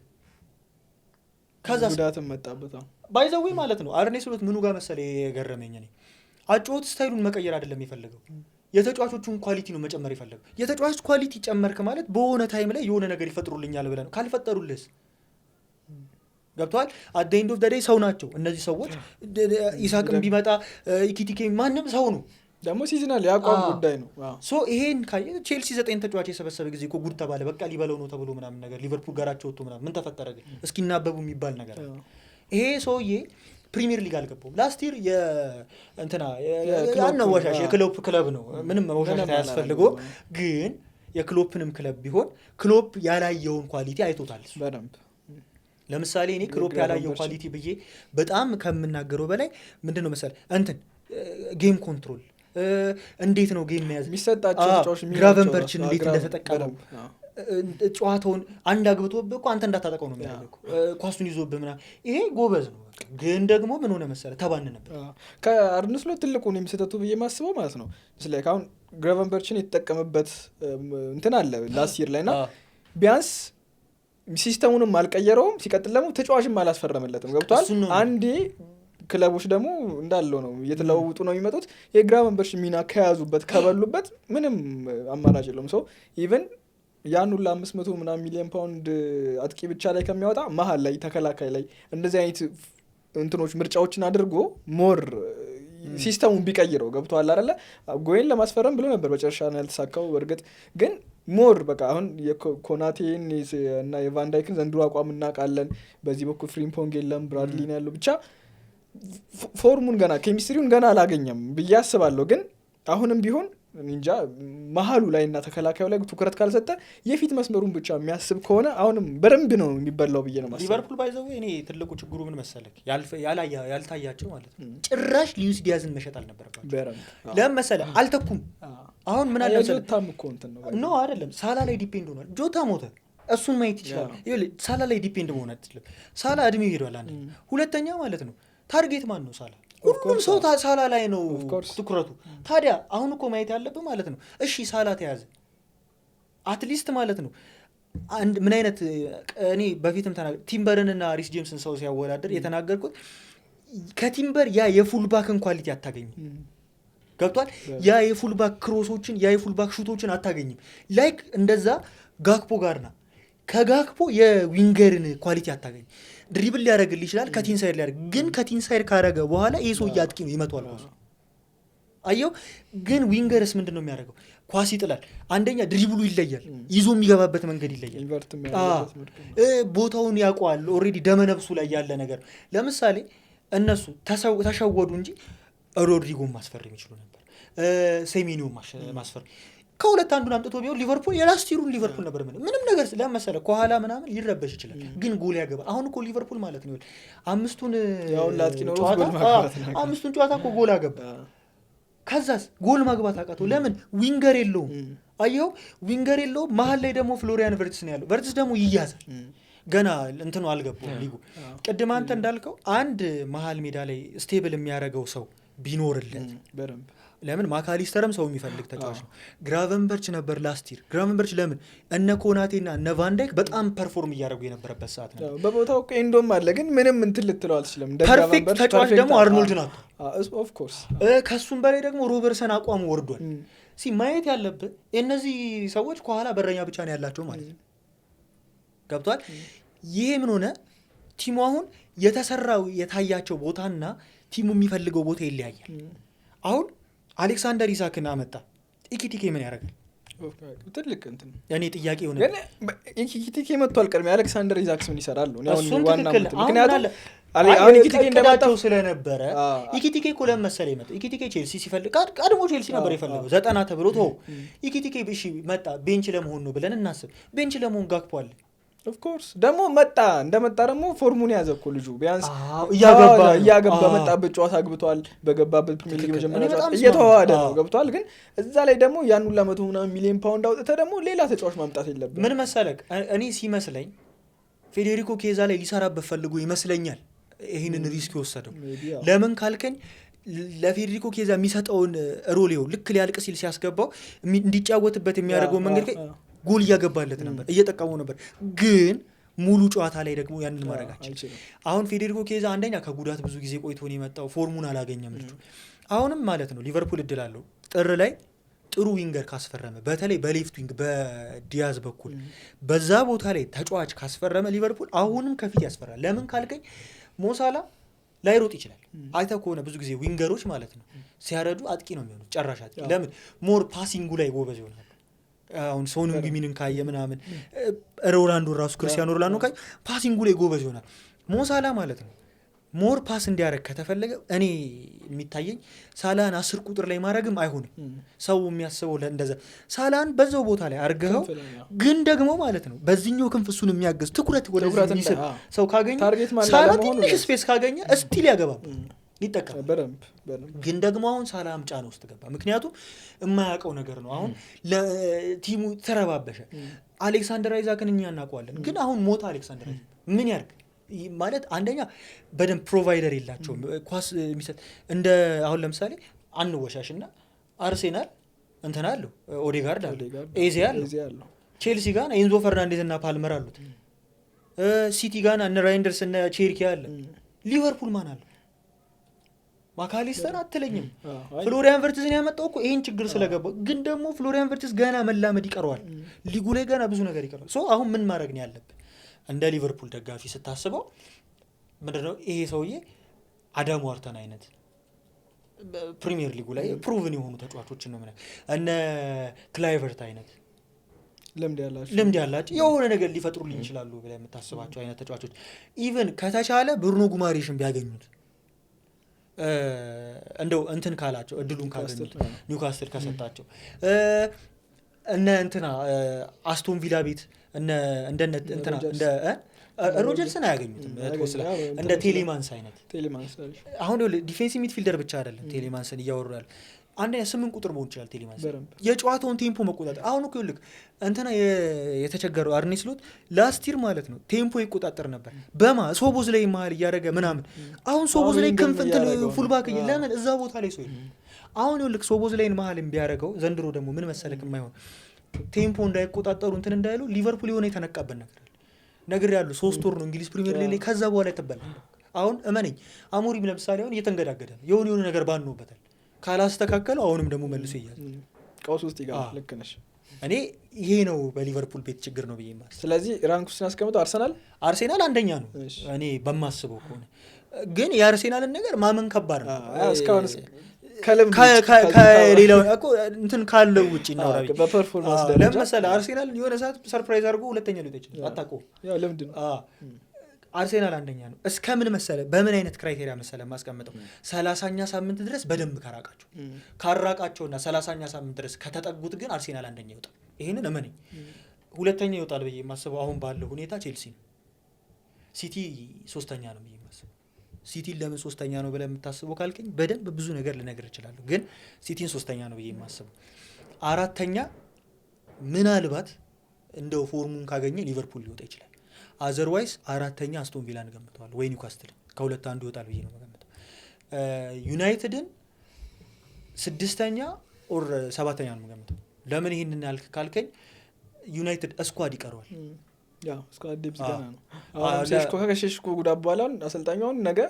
ከዛስ ጉዳትም መጣበት። ባይዘዌ ማለት ነው አርኔ ስሎት ምኑ ጋር መሰለህ የገረመኝ እኔ አጫወት ስታይሉን መቀየር አይደለም የፈለገው የተጫዋቾቹን ኳሊቲ ነው መጨመር የፈለገው። የተጫዋች ኳሊቲ ጨመርክ ማለት በሆነ ታይም ላይ የሆነ ነገር ይፈጥሩልኛል ብለህ ነው። ካልፈጠሩልህስ ገብቷል። አት ዘ ኤንድ ኦፍ ዘ ዴይ ሰው ናቸው እነዚህ ሰዎች። ኢሳቅም ቢመጣ ኢኪቲኬ ማንም ሰው ነው። ደግሞ ሲዝናል ያቋም ጉዳይ ነው። ሶ ይሄን ካየ ቼልሲ 9 ተጫዋች የሰበሰበ ጊዜ እኮ ጉድ ተባለ። በቃ ሊበለው ነው ተብሎ ምናምን ነገር ሊቨርፑል ጋራቸው ወጥቶ ምናምን ምን ተፈጠረ ግን እስኪናበቡ የሚባል ነገር ይሄ ሰውዬ ፕሪሚየር ሊግ አልገባውም። ላስት ይር የእንትና ያናዋሻሽ የክሎፕ ክለብ ነው። ምንም መውሻሻት አያስፈልገውም። ግን የክሎፕንም ክለብ ቢሆን ክሎፕ ያላየውን ኳሊቲ አይቶታል በደንብ። ለምሳሌ እኔ ክሎፕ ያላየው ኳሊቲ ብዬ በጣም ከምናገረው በላይ ምንድነው መሰለህ እንትን ጌም ኮንትሮል እንዴት ነው ጌም መያዝ የሚሰጣቸው ተጫዋቾች ግራቨንበርችን እንዴት እንደተጠቀመው ጨዋታውን አንድ አግብቶብህ እኮ አንተ እንዳታጠቀው ነው የሚያደርገው ኳሱን ይዞብህ ምናምን ይሄ ጎበዝ ነው ግን ደግሞ ምን ሆነ መሰለህ ተባን ነበር ከአርነ ስሎት ትልቁን የሚስተቱ ብዬ ማስበው ማለት ነው ስለዚህ አሁን ግራቨንበርችን የተጠቀመበት እንትን አለ ላስት ይር ላይና ቢያንስ ሲስተሙንም አልቀየረውም ሲቀጥል ደግሞ ተጫዋችም አላስፈረመለትም ገብቷል አንዴ ክለቦች ደግሞ እንዳለው ነው እየተለዋወጡ ነው የሚመጡት የግራቨንበርች ሚና ከያዙበት ከበሉበት ምንም አማራጭ የለውም ሰው ኢቭን ያን ሁሉ 500 ምናምን ሚሊዮን ፓውንድ አጥቂ ብቻ ላይ ከሚያወጣ መሀል ላይ ተከላካይ ላይ እንደዚህ አይነት እንትኖች ምርጫዎችን አድርጎ ሞር ሲስተሙን ቢቀይረው ገብቷል አይደለ ጎይን ለማስፈረም ብሎ ነበር በጨርሻ ነው ያልተሳካው በርግጥ ግን ሞር በቃ አሁን የኮናቴን እና የቫን ዳይክን ዘንድሮ አቋም እናውቃለን በዚህ በኩል ፍሪምፖንግ የለም ብራድሊ ነው ያለው ብቻ ፎርሙን ገና ኬሚስትሪውን ገና አላገኘም ብዬ አስባለሁ ግን አሁንም ቢሆን እንጃ መሀሉ ላይ እና ተከላካዩ ላይ ትኩረት ካልሰጠ የፊት መስመሩን ብቻ የሚያስብ ከሆነ አሁንም በደንብ ነው የሚበላው ብዬ ነው ማስበው ሊቨርፑል ባይዘው እኔ ትልቁ ችግሩ ምን መሰለክ ያልታያቸው ማለት ነው ጭራሽ ሉዊስ ዲያዝን መሸጥ አልነበረባቸው ለምን መሰለህ አልተኩም አሁን ምን አለ መሰለህ ጆታም እኮ እንትን ነው ኖ አይደለም ሳላ ላይ ዲፔንድ ሆኗል ጆታ ሞተ እሱን ማየት ይችላል ይኸውልህ ሳላ ላይ ዲፔንድ መሆን አይችልም ሳላ እድሜው ሄዷል አንድ ሁለተኛ ማለት ነው ታርጌት ማን ነው ሳላ ሁሉም ሰው ሳላ ላይ ነው ትኩረቱ ታዲያ አሁን እኮ ማየት ያለብህ ማለት ነው እሺ ሳላ ተያዘ አትሊስት ማለት ነው አንድ ምን አይነት እኔ በፊትም ቲምበርንና ሪስ ጄምስን ሰው ሲያወዳደር የተናገርኩት ከቲምበር ያ የፉልባክን ኳሊቲ አታገኝም ገብቷል ያ የፉልባክ ክሮሶችን ያ የፉልባክ ሹቶችን አታገኝም ላይክ እንደዛ ጋክፖ ጋርና ከጋክፖ የዊንገርን ኳሊቲ አታገኝ ድሪብል ሊያደርግልህ ይችላል ከቲንሳይድ ሊያደርግ ግን ከቲንሳይድ ካረገ በኋላ ይሄ ሰው ያጥቂ ነው ይመጣዋል ኳስ አየው ግን ዊንገርስ ምንድነው የሚያደርገው ኳስ ይጥላል አንደኛ ድሪብሉ ይለያል ይዞ የሚገባበት መንገድ ይለያል ቦታውን ያውቀዋል ኦሬዲ ደመነብሱ ላይ ያለ ነገር ለምሳሌ እነሱ ተሸወዱ እንጂ ሮድሪጎ ማስፈር የሚችሉ ነበር ሴሜኒዮ ማስፈር ከሁለት አንዱን አምጥቶ ቢሆን ሊቨርፑል የላስቲሩን ሊቨርፑል ነበር ምንም ነገር ስለመሰለ ከኋላ ምናምን ሊረበሽ ይችላል ግን ጎል ያገባ አሁን እኮ ሊቨርፑል ማለት ነው አምስቱን ጨዋታ እኮ ጎል አገባ ከዛስ ጎል ማግባት አቃተው ለምን ዊንገር የለውም አየው ዊንገር የለውም መሀል ላይ ደግሞ ፍሎሪያን ቨርትስ ነው ያለው ቨርትስ ደግሞ ይያዛል ገና እንትኑ አልገባው ሊጉ ቅድም አንተ እንዳልከው አንድ መሀል ሜዳ ላይ ስቴብል የሚያደርገው ሰው ቢኖርለት በደንብ ለምን ማካሊስተርም ሰው የሚፈልግ ተጫዋች ነው ግራቨንበርች ነበር ላስቲር ግራቨንበርች ለምን እነ ኮናቴና እነ ቫን ዳይክ በጣም ፐርፎርም እያደረጉ የነበረበት ሰዓት ነበር በቦታው ኤንዶም አለ ግን ምንም እንትን ልትለው አልችልም ፐርፌክት ተጫዋች ደግሞ አርኖልድ ናት ኦፍ ኮርስ ከሱም በላይ ደግሞ ሮበርሰን አቋሙ ወርዷል ማየት ያለብህ እነዚህ ሰዎች ከኋላ በረኛ ብቻ ነው ያላቸው ማለት ነው ገብቷል ይሄ ምን ሆነ ቲሙ አሁን የተሰራው የታያቸው ቦታና ቲሙ የሚፈልገው ቦታ ይለያያል አሁን አሌክሳንደር ኢሳክን አመጣ ኢኪቲኬ ምን ያደርጋል ትልቅ እንትን ያኔ ጥያቄ ሆነ ግን ኢኪቲኬ መጥቷል ቀድሜ አሌክሳንደር ኢሳክስ ምን ይሰራል ነው እሱም ትክክል ምክንያቱም አሁን ኢኪቲኬ እንደመጣው ስለነበረ ኢኪቲኬ እኮ ለምሳሌ መጣ ኢኪቲኬ ቼልሲ ሲፈልግ ቀድሞ ቼልሲ ነበር የፈለገው 90 ተብሎ ተው ኢኪቲኬ እሺ መጣ ቤንች ለመሆን ነው ብለን እናስብ ቤንች ለመሆን ጋክፖ አለ ኦፍ ኮርስ ደግሞ እንደመጣ ደግሞ ፎርሙን ያዘኩ ልጁ ቢያንስ ያገባ መጣበት ጨዋታ አግብቷል በገባበት ፕሪሚየር ሊግ መጀመሪያ ጨዋታ እየተዋዋደ ነው ገብቷል ግን እዛ ላይ ደግሞ ያን 200 ምናምን ሚሊዮን ፓውንድ አውጥተህ ደግሞ ሌላ ተጫዋች ማምጣት የለብህ ምን መሰለክ እኔ ሲመስለኝ ፌዴሪኮ ኬዛ ላይ ሊሰራበት ፈልጎ ይመስለኛል ይሄንን ሪስክ ወሰደው ለምን ካልከኝ ለፌዴሪኮ ኬዛ የሚሰጠውን ሮሌው ልክ ሊያልቅ ሲል ሲያስገባው እንዲጫወትበት የሚያደርገው መንገድ ጎል እያገባለት ነበር እየጠቀመው ነበር ግን ሙሉ ጨዋታ ላይ ደግሞ ያንን ማድረጋችን አሁን ፌዴሪኮ ኬዛ አንደኛ ከጉዳት ብዙ ጊዜ ቆይቶ ነው የመጣው ፎርሙን አላገኘም ልጁ አሁንም ማለት ነው ሊቨርፑል እድል አለው ጥር ላይ ጥሩ ዊንገር ካስፈረመ በተለይ በሌፍት ዊንግ በዲያዝ በኩል በዛ ቦታ ላይ ተጫዋች ካስፈረመ ሊቨርፑል አሁንም ከፊት ያስፈራል ለምን ካልከኝ ሞሳላ ላይሮጥ ይችላል አይተህ ከሆነ ብዙ ጊዜ ዊንገሮች ማለት ነው ሲያረዱ አጥቂ ነው የሚሆኑት ጨራሽ አጥቂ ለምን ሞር ፓሲንጉ ላይ ጎበዝ ይሆናል አሁን ሶኑ ግሚንን ካየ ምናምን ሮናልዶ ራሱ ክርስቲያኖ ሮናልዶ ካየ ፓሲንጉ ላይ ጎበዝ ይሆናል ሞሳላ ማለት ነው ሞር ፓስ እንዲያረግ ከተፈለገ እኔ የሚታየኝ ሳላን 10 ቁጥር ላይ ማድረግም አይሆንም ሰው የሚያስበው እንደዛ ሳላን በዛው ቦታ ላይ አርገው ግን ደግሞ ማለት ነው በዚህኛው ክንፍ እሱን የሚያገዝ ትኩረት ወደዚህ ሰው ካገኘ ሳላ ትንሽ ስፔስ ካገኘ ስቲል ያገባል ሊጠቀም በደንብ ግን ደግሞ አሁን ሳላም ጫና ውስጥ ገባ። ምክንያቱም የማያውቀው ነገር ነው። አሁን ለቲሙ ተረባበሸ። አሌክሳንደር አይዛክን እኛ እናውቀዋለን፣ ግን አሁን ሞታ አሌክሳንደር አይዛክ ምን ያርግ ማለት አንደኛ በደንብ ፕሮቫይደር የላቸውም ኳስ የሚሰጥ እንደ አሁን ለምሳሌ አንወሻሽና አርሴናል እንትና አለው ኦዴጋርድ አለው ኤዜ አለው ቼልሲ ጋር ኤንዞ ፈርናንዴዝ እና ፓልመር አሉት ሲቲ ጋር እነ ራይንደርስ እና ቼርኪ አለ ሊቨርፑል ማን አለው ማካሊስተር አትለኝም ፍሎሪያን ቨርትዝን ያመጣው እኮ ይሄን ችግር ስለገባው ግን ደግሞ ፍሎሪያን ቨርትዝ ገና መላመድ ይቀረዋል ሊጉ ላይ ገና ብዙ ነገር ይቀረዋል ሶ አሁን ምን ማድረግ ነው ያለብን እንደ ሊቨርፑል ደጋፊ ስታስበው ምንድነው ይሄ ሰውዬ አዳም ዋርተን አይነት ፕሪሚየር ሊጉ ላይ ፕሩቭን የሆኑ ተጫዋቾችን ነው ማለት እነ ክላይቨርት አይነት ልምድ ያላቸው የሆነ ነገር ሊፈጥሩልኝ ይችላሉ ብለህ የምታስባቸው አይነት ተጫዋቾች ኢቭን ከተቻለ ብሩኖ ጉማሬሽን ቢያገኙት እንደው እንትን ካላቸው እድሉን ካገኙት ኒውካስትል ከሰጣቸው እነ እንትና አስቶን ቪላ ቤት እንደነ እንትና እንደ ሮጀርስን አያገኙትም ተወስለ እንደ ቴሌማንስ አይነት አሁን ዲፌንሲቭ ሚድፊልደር ብቻ አይደለም ቴሌማንስን እያወራል አንደኛ 8 ቁጥር መሆን ይችላል ቴሌማንስ የጨዋታውን ቴምፖ መቆጣጠር አሁን እኮ ይልክ እንትና የተቸገረው አርኔ ስሎት ላስት ይር ማለት ነው ቴምፖ ይቆጣጠር ነበር ሶቦዝ ላይ መሀል እያደረገ ምናምን አሁን ሶቦዝ ላይ ክንፍ እንትን ፉልባክ ለምን እዛ ቦታ ላይ ሰው አሁን ይልክ ሶቦዝ ላይ መሀል ቢያደርገው ዘንድሮ ደግሞ ምን መሰለክ የማይሆን ቴምፖ እንዳይቆጣጠሩ እንትን እንዳይሉ ሊቨርፑል የሆነ የተነቃበት ነገር ያለው 3 ወር ነው እንግሊዝ ፕሪሚየር ሊግ ላይ ከዛ በኋላ ይተበላል አሁን እመነኝ አሞሪም ለምሳሌ አሁን እየተንገዳገደ ነው የሆነ ነገር ባንኖበታል ካላስተካከለው አሁንም ደግሞ መልሶ ይያዝ ቀውስ ውስጥ ይገባል ልክ ነሽ እኔ ይሄ ነው በሊቨርፑል ቤት ችግር ነው በየማስ ስለዚህ ራንኩስ እናስቀምጠው አርሰናል አንደኛ ነው እኔ በማስበው ከሆነ ግን የአርሴናልን ነገር ማመን ከባድ ነው እስካሁን ከሌላው እኮ እንትን ካለው ውጪ ነው አራቢ በፐርፎርማንስ ደረጃ ለምሳሌ አርሴናል የሆነ ሰዓት ሰርፕራይዝ አድርጎ ሁለተኛ ሊወጣ ይችላል አጣቆ ያው ለምንድን ነው አርሴናል አንደኛ ነው እስከምን መሰለ በምን አይነት ክራይቴሪያ መሰለ ማስቀመጠው 30ኛ ሳምንት ድረስ በደንብ ካራቃቸውና 30ኛ ሳምንት ድረስ ከተጠጉት ግን አርሴናል አንደኛ ይወጣል ይሄንን እመነኝ ሁለተኛ ይወጣል በየ ማስበው አሁን ባለው ሁኔታ ቼልሲ ሲቲ ሶስተኛ ነው በየ ማስበው ሲቲ ለምን ሶስተኛ ነው ብለህ የምታስበው ካልከኝ በደንብ ብዙ ነገር ልነግር እችላለሁ ግን ሲቲን ሶስተኛ ነው በየ ማስበው አራተኛ ምናልባት እንደው ፎርሙን ካገኘ ሊቨርፑል ሊወጣ ይችላል አዘርዋይስ አራተኛ አስቶን ቪላን ገምተዋል ወይ ኒውካስትል ከሁለት አንዱ ይወጣል ብዬ ነው መገመተው ዩናይትድን ስድስተኛ ኦር ሰባተኛ ነው መገመተው ለምን ይሄንን ያልክ ካልከኝ ዩናይትድ ስኳድ ይቀርዋል ያ ስኳድ ዲፕስ ገና ነው አሁን ከሸሽኮ ጉዳት በኋላ አሰልጣኛውን ነገ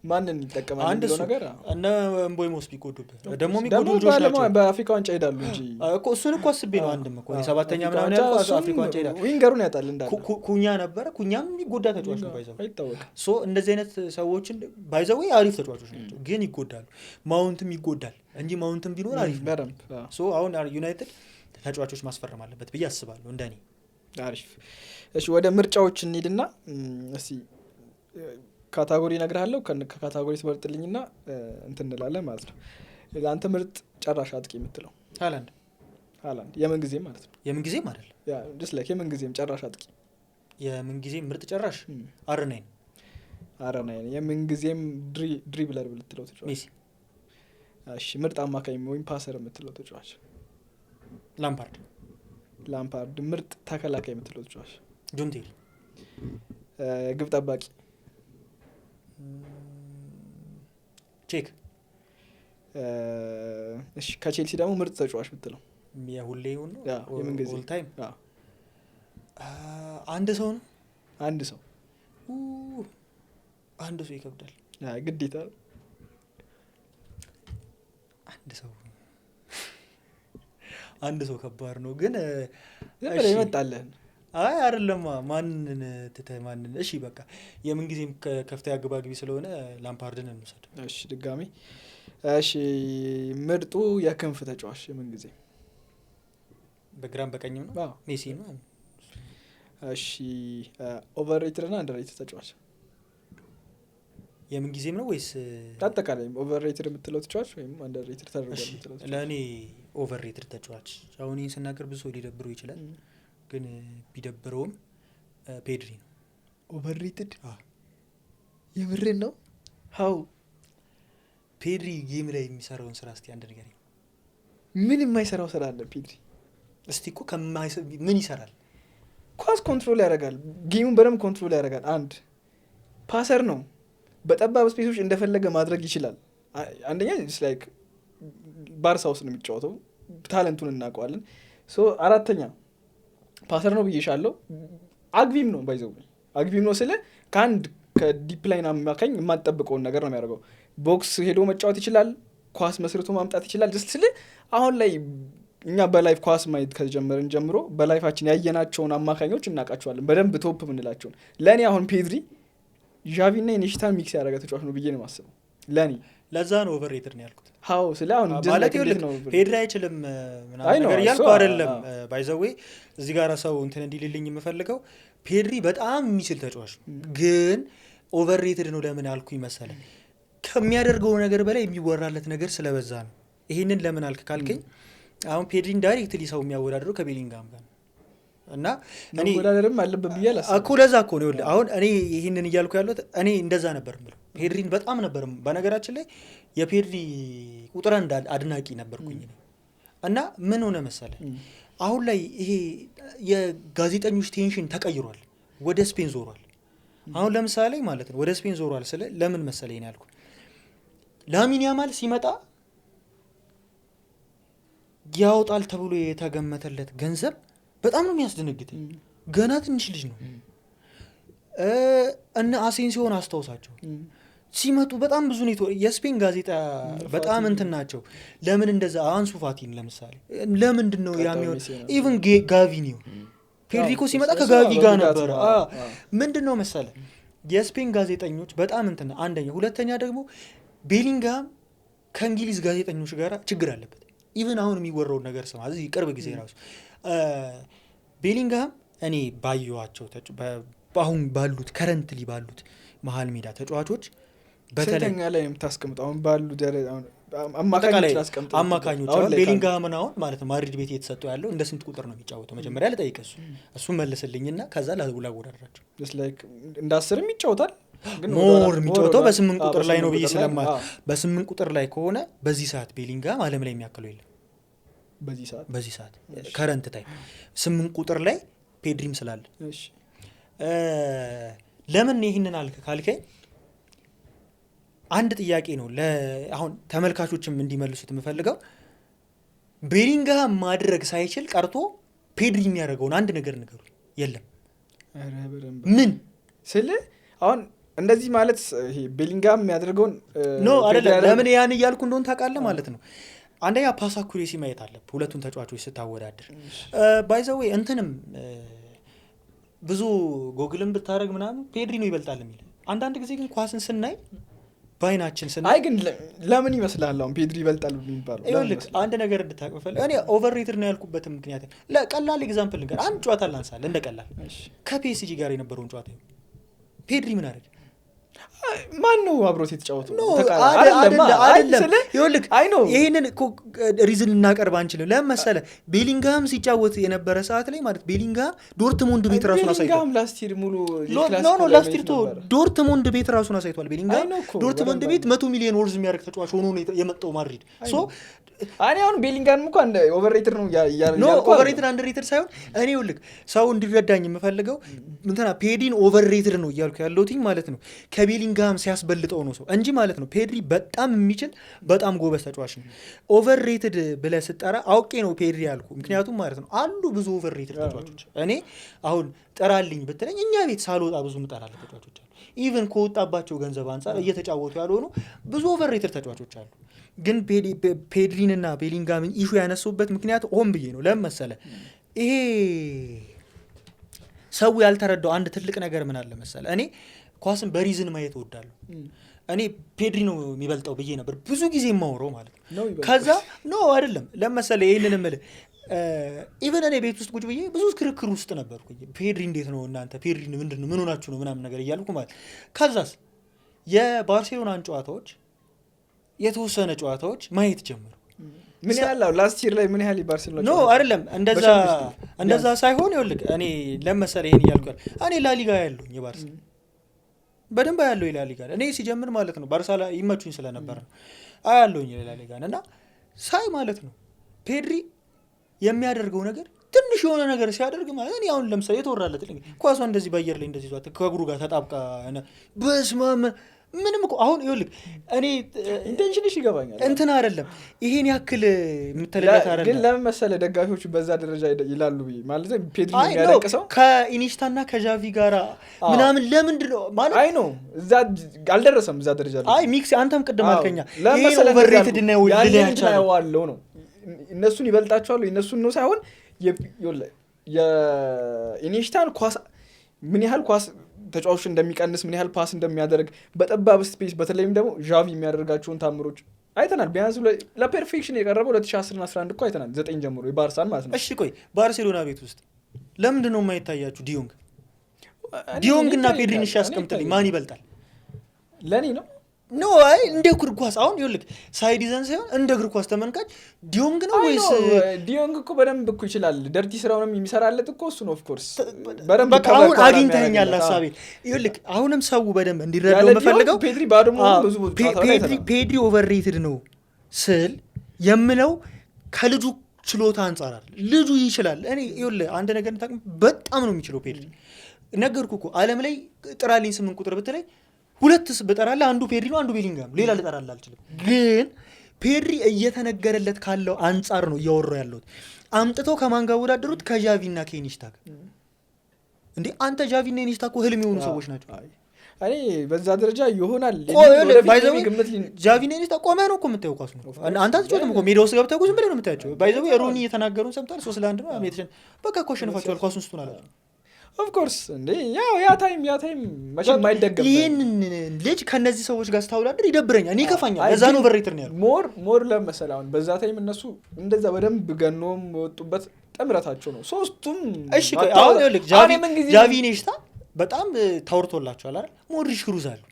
ማንን ይጠቀማል የሚለው ነገር እና እምቦይሞስ ቢጎዱበት ደግሞ የሚጎዱ ልጆች ናቸው በአፍሪካ ዋንጫ ይሄዳሉ እንጂ እኮ እሱን እኮ አስቤ ነው አንድም እኮ ሰባተኛ ምናምን ያልኩ አፍሪካ ዋንጫ ይሄዳል ዊንገሩን ያጣል እንዳለ ኩኛ ነበር ኩኛም ይጎዳ ተጫዋች ነው ባይዘው አይታወቅም ሶ እንደዚህ አይነት ሰዎችን ባይዘው አሪፍ ተጫዋቾች ናቸው ግን ይጎዳሉ ማውንትም ይጎዳል እንጂ ማውንትም ቢኖር አሪፍ ነው ሶ አሁን ዩናይትድ ተጫዋቾች ማስፈረም አለበት ብዬ አስባለሁ እንደኔ አሪፍ እሺ ወደ ምርጫዎች እንሂድና እሺ ካታጎሪ እነግርሃለሁ ከካታጎሪ ትመርጥልኝና እንትን እንላለን ማለት ነው ለአንተ ምርጥ ጨራሽ አጥቂ የምትለው ሃላንድ የምን ጊዜ ማለት ነው የምን ጊዜ ማለት ያ just like የምን ጊዜም ጨራሽ አጥቂ የምን ጊዜ ምርጥ ጨራሽ አረናይን የምን ጊዜም ድሪብለር ብትለው ተጫዋች ሜሲ እሺ ምርጥ አማካኝ ወይም ፓሰር የምትለው ተጫዋች ላምፓርድ ምርጥ ተከላካይ የምትለው ተጫዋች ጆን ቴሪ ግብ ጠባቂ ቼክ እሺ ከቼልሲ ደግሞ ምርጥ ተጫዋች ብትለው የሁሌው ነው የምን ጊዜ ኦል ታይም አንድ ሰው ይከብዳል ግዴታ አንድ ሰው ከባድ ነው ግን እሺ ይመጣልህ አይ አይደለም ማንን ማንን እሺ በቃ የምን ጊዜም ከፍተኛ ግባግቢ ስለሆነ ላምፓርድን እንውሰድ እሺ ድጋሚ እሺ ምርጡ የክንፍ ተጫዋች የምን ጊዜ በግራም በቀኝም ነው ሜሲ ነው እሺ ኦቨርሬትድ እና አንደርሬትድ ተጫዋች የምን ጊዜም ነው ወይስ አጠቃላይ ኦቨርሬትድ የምትለው ተጫዋች ወይም አንደርሬትድ ተደርጓል የምትለው ተጫዋች ለኔ ኦቨርሬትድ ተጫዋች አሁን ይሄን ስናገር ብዙ ሊደብረው ይችላል ግን ቢደብረውም ፔድሪ ነው ኦቨርሬትድ የብሬን ነው ሃው ፔድሪ ጌም ላይ የሚሰራውን ስራ እስቲ አንድ ነገር ምን የማይሰራው ስራ አለ ፔድሪ? እስቲ እኮ ምን ይሰራል? ኳስ ኮንትሮል ያደርጋል፣ ጌሙን በደንብ ኮንትሮል ያደርጋል። አንድ ፓሰር ነው፣ በጠባብ ስፔሶች እንደፈለገ ማድረግ ይችላል። አንደኛ ላይክ ባርሳ ውስጥ ነው የሚጫወተው፣ ታለንቱን እናውቀዋለን። አራተኛ ፓሰር ነው ብዬሻለሁ። አግቢም ነው ባይዘው አግቢም ነው ስለ ከአንድ ከዲፕ ላይን አማካኝ የማትጠብቀውን ነገር ነው የሚያደርገው። ቦክስ ሄዶ መጫወት ይችላል፣ ኳስ መስርቶ ማምጣት ይችላል። ጀስት ስለ አሁን ላይ እኛ በላይፍ ኳስ ማየት ከጀመርን ጀምሮ በላይፋችን ያየናቸውን አማካኞች እናውቃቸዋለን በደንብ ቶፕ ምንላቸውን። ለእኔ አሁን ፔድሪ ዣቪና ኢኒሽታን ሚክስ ያደረገ ተጫዋች ነው ብዬ ነው የማስበው ለእኔ። ለዛ ነው ኦቨርሬትድ ነው ያልኩት። ሀው ስለ አሁን ማለት ነው ፔድሪ አይችልም ምናምን ነገር እያልኩ አይደለም። ባይዘዌ እዚህ ጋር ሰው እንትን እንዲልልኝ የምፈልገው ፔድሪ በጣም የሚችል ተጫዋች ነው፣ ግን ኦቨርሬትድ ነው ለምን አልኩኝ መሰለኝ? ከሚያደርገው ነገር በላይ የሚወራለት ነገር ስለበዛ ነው። ይሄንን ለምን አልክ ካልከኝ አሁን ፔድሪን ዳይሬክትሊ ሰው የሚያወዳድረው ከቤሊንጋም ጋር እና እኔ ወዳደርም አለበት ብያለሁ እኮ። ለዛ እኮ ነው አሁን እኔ ይሄንን እያልኩ ያለሁት። እኔ እንደዛ ነበር የምለው፣ ፔድሪን በጣም ነበር። በነገራችን ላይ የፔድሪ ቁጥር አንድ አድናቂ ነበርኩኝ እና ምን ሆነ መሰለህ አሁን ላይ ይሄ የጋዜጠኞች ቴንሽን ተቀይሯል፣ ወደ ስፔን ዞሯል። አሁን ለምሳሌ ማለት ነው ወደ ስፔን ዞሯል ስለ ለምን መሰለኝ ነው ያልኩት። ላሚን ያማል ሲመጣ ያወጣል ተብሎ የተገመተለት ገንዘብ በጣም ነው የሚያስደነግጠኝ። ገና ትንሽ ልጅ ነው። እነ አሴንሲዮን አስታውሳቸው ሲመጡ በጣም ብዙ ነው። የስፔን ጋዜጣ በጣም እንትን ናቸው። ለምን እንደዛ አንሱ ፋቲን ለምሳሌ ለምንድን ነው ያሚሆን? ኢቭን ጋቪኒዮ ፔድሪኮ ሲመጣ ከጋቪ ጋር ነበር። ምንድን ነው መሰለ የስፔን ጋዜጠኞች በጣም እንትን አንደኛ፣ ሁለተኛ ደግሞ ቤሊንጋም ከእንግሊዝ ጋዜጠኞች ጋር ችግር አለበት። ኢቭን አሁን የሚወራውን ነገር ስማ። እዚህ ቅርብ ጊዜ ራሱ ቤሊንጋም እኔ ባየኋቸው አሁን ባሉት ከረንትሊ ባሉት መሀል ሜዳ ተጫዋቾች በተለይ ላይ የምታስቀምጠው አሁን ባሉ አማካኞች አሁን ቤሊንጋምን አሁን ማለት ነው ማድሪድ ቤት እየተሰጠው ያለው እንደ ስንት ቁጥር ነው የሚጫወተው? መጀመሪያ ልጠይቅ እሱን መልስልኝና ከዛ ላወዳደራቸው። እንደ 10 ይጫወታል ሞር የሚጫወተው በ8 ቁጥር ላይ ነው ብዬ ስለማለት በ8 ቁጥር ላይ ከሆነ በዚህ ሰዓት ቤሊንጋም ዓለም ላይ የሚያክለው የለም። በዚህ ሰዓት ከረንት ታይም 8 ቁጥር ላይ ፔድሪም ስላለ ለምን ይህንን አልክ ካልከኝ አንድ ጥያቄ ነው አሁን ተመልካቾችም እንዲመልሱት የምፈልገው። ቤሊንጋም ማድረግ ሳይችል ቀርቶ ፔድሪ የሚያደርገውን አንድ ነገር ንገሩ። የለም ምን ስለ አሁን እንደዚህ ማለት ይሄ ቤሊንጋም የሚያደርገውን ኖ አይደለም። ለምን ያን እያልኩ እንደሆነ ታውቃለህ ማለት ነው። አንደኛ ፓስ አኩሬሲ ማየት አለብህ ሁለቱን ተጫዋቾች ስታወዳድር። ባይ ዘ ዌይ እንትንም ብዙ ጎግልን ብታደርግ ምናምን ፔድሪ ነው ይበልጣል የሚል አንዳንድ ጊዜ ግን ኳስን ስናይ ባይናችን ስናይ አይ ግን ለምን ይመስላል አሁን ፔድሪ ይበልጣል የሚባለው? ይኸውልህ አንድ ነገር እንድታውቅ ፈልግ እኔ ኦቨርሬትድ ነው ያልኩበት ምክንያት ለቀላል ኤግዛምፕል ልንገር። አንድ ጨዋታ ላንሳለን እንደ ቀላል ከፒኤስጂ ጋር የነበረውን ጨዋታ ፔድሪ ምን አደረገ? ማን ነው አብሮት የተጫወተው? አይደለም ይኸውልህ ይሄንን ሪዝን ልናቀርብ አንችልም። ለምን መሰለህ ቤሊንጋም ሲጫወት የነበረ ሰዓት ላይ ማለት ቤሊንጋም ዶርትሙንድ ቤት ራሱን አሳይቷል። ቤሊንጋም ላስቲር ሙሉ ላስቲር ዶርትሙንድ ቤት ራሱን አሳይቷል። ቤሊንጋም ዶርትሙንድ ቤት 100 ሚሊዮን ወርዝ የሚያደርግ ተጫዋች ሆኖ ነው የመጣው ማድሪድ። እኔ አሁን ቤሊንጋም እንኳ እንደ ኦቨርሬትድ ነው ኖ ኦቨርሬትድ አንደርሬትድ ሳይሆን እኔ ይኸውልህ ሰው እንዲረዳኝ የምፈልገው እንትና ፔድሪን ኦቨርሬትድ ነው እያልኩ ያለሁት ማለት ነው ከቤሊንጋም ሲያስበልጠው ነው ሰው እንጂ ማለት ነው። ፔድሪ በጣም የሚችል በጣም ጎበዝ ተጫዋች ነው። ኦቨርሬትድ ብለህ ስጠራ አውቄ ነው ፔድሪ ያልኩ ምክንያቱም ማለት ነው አሉ ብዙ ኦቨርሬትድ ተጫዋቾች። እኔ አሁን ጥራልኝ ብትለኝ እኛ ቤት ሳልወጣ ብዙ ምጠራለ ተጫዋቾች አሉ። ኢቭን ከወጣባቸው ገንዘብ አንጻር እየተጫወቱ ያልሆኑ ብዙ ኦቨርሬትድ ተጫዋቾች አሉ። ግን ፔድሪንና ቤሊንጋምን ኢሹ ያነሱበት ምክንያት ሆን ብዬ ነው። ለምን መሰለህ ይሄ ሰው ያልተረዳው አንድ ትልቅ ነገር ምን አለ መሰለህ እኔ ኳስን በሪዝን ማየት እወዳለሁ። እኔ ፔድሪ ነው የሚበልጠው ብዬ ነበር ብዙ ጊዜ የማወራው ማለት ነው። ከዛ ኖ አይደለም ለምን መሰለህ ይሄንን እምልህ ኢቨን እኔ ቤት ውስጥ ቁጭ ብዬ ብዙ ክርክር ውስጥ ነበርኩኝ። ፔድሪ እንዴት ነው እናንተ ፔድሪ ምንድነው ምን ሆናችሁ ነው ምናምን ነገር እያልኩ ማለት ከዛስ የባርሴሎናን ጨዋታዎች የተወሰነ ጨዋታዎች ማየት ጀመሩ። ምን ያህል ላስት ይር ላይ ምን ያህል ባርሴሎና ኖ አይደለም እንደዛ ሳይሆን ይኸውልህ እኔ ለምሳሌ ይሄን እያልኩ እኔ ላሊጋ ያለው የባርሳ በደንብ ያለው ላሊጋ እኔ ሲጀምር ማለት ነው ባርሳ ላይ ይመቹኝ ስለነበር ነው አያለሁኝ ሌላ ሊጋ እና ሳይ ማለት ነው ፔድሪ የሚያደርገው ነገር ትንሽ የሆነ ነገር ሲያደርግ ማለት እኔ አሁን ለምሳሌ የተወራለት ኳሷ እንደዚህ በአየር ላይ እንደዚህ ዟት ከእግሩ ጋር ተጣብቃ በስማም ምንም እኮ አሁን ይኸውልህ እኔ ኢንቴንሽንሽ ይገባኛል እንትን አይደለም ይሄን ያክል የምትለለት አይደለም ግን ለምን መሰለህ ደጋፊዎቹ በዛ ደረጃ ይላሉ ማለት ፔድሪ የሚያደቅሰው ከኢኒስታና ከዣቪ ጋር ምናምን ለምንድን ነው ማለት አይ ነው እዛ አልደረሰም እዛ ደረጃ አይ ሚክስ አንተም ቅድም አልከኛ ይሄ ኦቨርሬትድ ነው ይልላያለው ነው እነሱን ይበልጣቸዋል እነሱን ነው ሳይሆን የኢኒስታን ኳስ ምን ያህል ኳስ ተጫዋቾች እንደሚቀንስ ምን ያህል ፓስ እንደሚያደርግ በጠባብ ስፔስ በተለይም ደግሞ ዣቪ የሚያደርጋቸውን ታምሮች አይተናል ቢያንስ ለፐርፌክሽን የቀረበው 2010 እና 11 እኮ አይተናል 9 ጀምሮ የባርሳን ማለት ነው እሺ ቆይ ባርሴሎና ቤት ውስጥ ለምንድን ነው የማይታያችሁ ዲዮንግ እና ፔድሪን ያስቀምጥልኝ ማን ይበልጣል ለኔ ነው ኖ አይ እንደ እግር ኳስ አሁን ይኸውልህ ሳይድ ይዘን ሳይሆን እንደ እግር ኳስ ተመልካች ዲዮንግ ነው ወይስ ዲዮንግ እኮ በደንብ እኮ ይችላል ደርቲ ስራውንም የሚሰራለት እኮ እሱ ነው ኦፍ ኮርስ በደንብ በቃ አሁን አግኝተኸኛል ሐሳቤ ይኸውልህ አሁንም ሰው በደንብ እንዲረዳው የምፈልገው ፔድሪ ባድሞ ብዙ ፔድሪ ኦቨርሬትድ ነው ስል የምለው ከልጁ ችሎታ አንጻር ልጁ ይችላል እኔ ይኸውልህ አንድ ነገር እንታውቅ በጣም ነው የሚችለው ፔድሪ ነገርኩህ እኮ ዓለም ላይ ጥራልኝ 8 ቁጥር ብትለኝ ሁለትስ በጠራለህ አንዱ ፔድሪ ነው አንዱ ቤሊንጋም ሌላ ልጠራልህ አልችልም ግን ፔድሪ እየተነገረለት ካለው አንጻር ነው እያወራሁ ያለሁት አምጥተው ከማን ጋር ወዳደሩት ከዣቪና ከኢኒስታ እንዴ አንተ ዣቪና ኢኒስታ እኮ ህልም የሆኑ ሰዎች ናቸው እኔ በዛ ደረጃ ይሆናል ባይዘው ዣቪና ኢኒስታ ቆመህ ነው እኮ የምታየው ኳስ ነው አንተ አትጮትም እኮ ሜዳ ውስጥ ገብተህ ዝም ብለህ ነው የምታያቸው ባይዘው የሮኒ እየተናገሩን ሰምተሃል 3-1 ነው አሜሪካን በቃ እኮ አሸንፋቸዋል ኳሱን ስጡን አላቸው ኦፍ ኮርስ እንዴ ያ ታይም መቼም የማይደገም ይሄን ልጅ ከነዚህ ሰዎች ጋር ስታወዳድር ይደብረኛል እኔ ከፋኛል ለዛ ነው ኦቨርሬትድ ነው ያለው ሞር ለመሰለ አሁን በዛ ታይም እነሱ እንደዛ በደንብ ገኖም ወጡበት ጥምረታቸው ነው ሶስቱም እሺ አሁን ይኸውልህ ዣቪ ኢኒስታ በጣም ታውርቶላቸዋል አይደል ሞድሪች ክሩዝ አሉ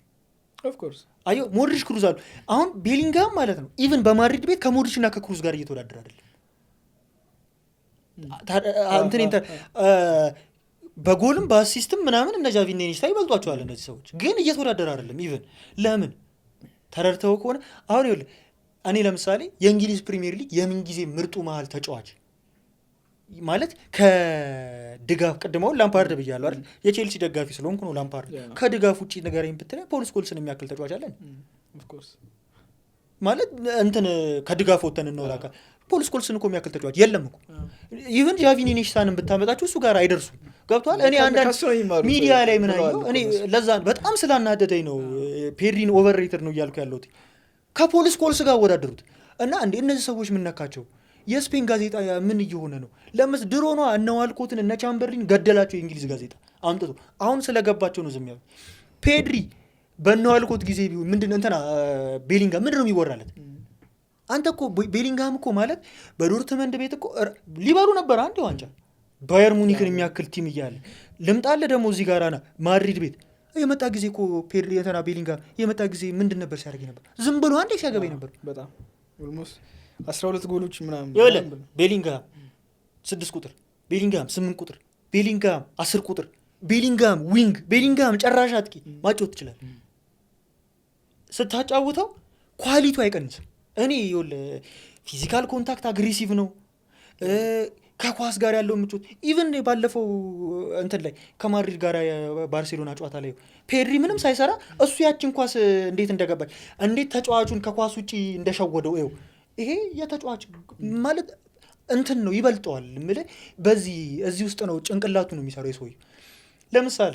ኦፍ ኮርስ አዩ ሞድሪች ክሩዝ አሉ አሁን ቤሊንጋም ማለት ነው ኢቭን በማድሪድ ቤት ከሞድሪች እና ከክሩዝ ጋር እየተወዳደረ አይደለም እንትን በጎልም በአሲስትም ምናምን እነ ዣቪና ኢኒስታ ይበልጧቸዋል እነዚህ ሰዎች ግን እየተወዳደረ አይደለም ኢቭን ለምን ተረድተው ከሆነ አሁን ይኸውልህ እኔ ለምሳሌ የእንግሊዝ ፕሪሚየር ሊግ የምን ጊዜ ምርጡ መሀል ተጫዋች ማለት ከድጋፍ ቀድመው ላምፓርድ ብያለሁ አይደል የቼልሲ ደጋፊ ስለሆንኩ ነው ላምፓርድ ከድጋፍ ውጪ ነገርኝ ብትለኝ ፖል ስኮልስን የሚያክል ተጫዋች አለን ኦፍ ኮርስ ማለት እንትን ከድጋፍ ወተን እናውራካ ፖል ስኮልስን እኮ የሚያክል ተጫዋች የለም እኮ ኢቭን ዣቪና ኢኒስታንን ብታመጣቸው እሱ ጋር አይደርሱም ገብቷል እኔ አንዳንድ ሚዲያ ላይ ምን አየሁ እኔ ለዛ በጣም ስላናደደኝ ነው ፔድሪን ኦቨርሬትድ ነው እያልኩ ያለሁት ከፖል ስኮልስ ጋር ወዳደሩት እና እንዴ እነዚህ ሰዎች ምን ነካቸው የስፔን ጋዜጣ ምን እየሆነ ነው ለምስ ድሮ ነው እነዋልኮትን እነ ቻምበርሊን ገደላቸው የእንግሊዝ ጋዜጣ አምጥቶ አሁን ስለገባቸው ነው ዝም ያለው ፔድሪ በእነዋልኮት ጊዜ ቢሆን ምንድነው እንትና ቤሊንጋም ምንድነው የሚወራለት አንተ እኮ ቤሊንጋም እኮ ማለት በዶርትመንድ ቤት እኮ ሊበሉ ነበር አንድ ዋንጫ ባየር ሙኒክን የሚያክል ቲም እያለ ልምጣለ ደግሞ እዚህ ጋር ና ማድሪድ ቤት የመጣ ጊዜ እኮ ፔድሪ እንትና ቤሊንጋም የመጣ ጊዜ ምንድን ነበር ሲያደርግ ነበር ዝም ብሎ አንዴ ሲያገባኝ ነበር በጣም ኦልሞስት 12 ጎሎች ምናምን ይኸውልህ ቤሊንጋም 6 ቁጥር ቤሊንጋም 8 ቁጥር ቤሊንጋም 10 ቁጥር ቤሊንጋም ዊንግ ቤሊንጋም ጨራሽ አጥቂ ማጫወት ይችላል ስታጫውተው ኳሊቲው አይቀንስም እኔ ይኸውልህ ፊዚካል ኮንታክት አግሬሲቭ ነው ከኳስ ጋር ያለው ምቾት ኢቭን ባለፈው እንትን ላይ ከማድሪድ ጋር ባርሴሎና ጨዋታ ላይ ፔድሪ ምንም ሳይሰራ እሱ ያችን ኳስ እንዴት እንደገባች እንዴት ተጫዋቹን ከኳስ ውጪ እንደሸወደው ይኸው ይሄ የተጫዋች ማለት እንትን ነው ይበልጠዋል ማለት በዚህ እዚህ ውስጥ ነው ጭንቅላቱ ነው የሚሰራው የሰውዬው ለምሳሌ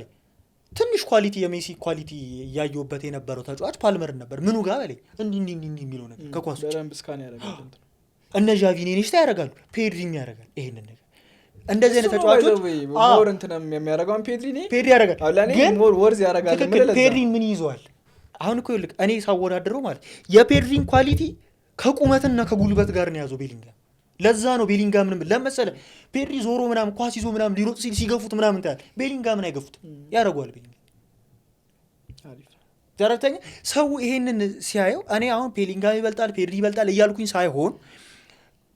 ትንሽ ኳሊቲ የሜሲ ኳሊቲ ያየውበት የነበረው ተጫዋች ፓልመር ነበር ምኑ ጋር በላይ እንዲህ የሚለው ነገር ከኳስ በደንብ ስካን ያደርጋል እነ ዣቪና ኢኒስታ ያደርጋሉ ፔድሪም ያደርጋል ይሄንን ነገር እንደዚህ አይነት ተጫዋቾች ሞር እንትንም የሚያደርገው ፔድሪ ያደርጋል ግን ሞር ወርዝ ያደርጋል ማለት ፔድሪ ምን ይዟል አሁን እኮ ይልቅ እኔ ሳወዳድረው ማለት የፔድሪን ኳሊቲ ከቁመትና ከጉልበት ጋር ነው ያዘው ቤሊንጋም ለዛ ነው ቤሊንጋም ምን ለመሰለ ፔድሪ ዞሮ ምናምን ኳስ ይዞ ምናምን ሊሮጥ ሲል ሲገፉት ምናምን ታያል ቤሊንጋምን አይገፉት ያደርጋል ቤሊንጋም አሪፍ ተረተኛ ሰው ይሄንን ሲያየው እኔ አሁን ቤሊንጋም ይበልጣል ፔድሪ ይበልጣል እያልኩኝ ሳይሆን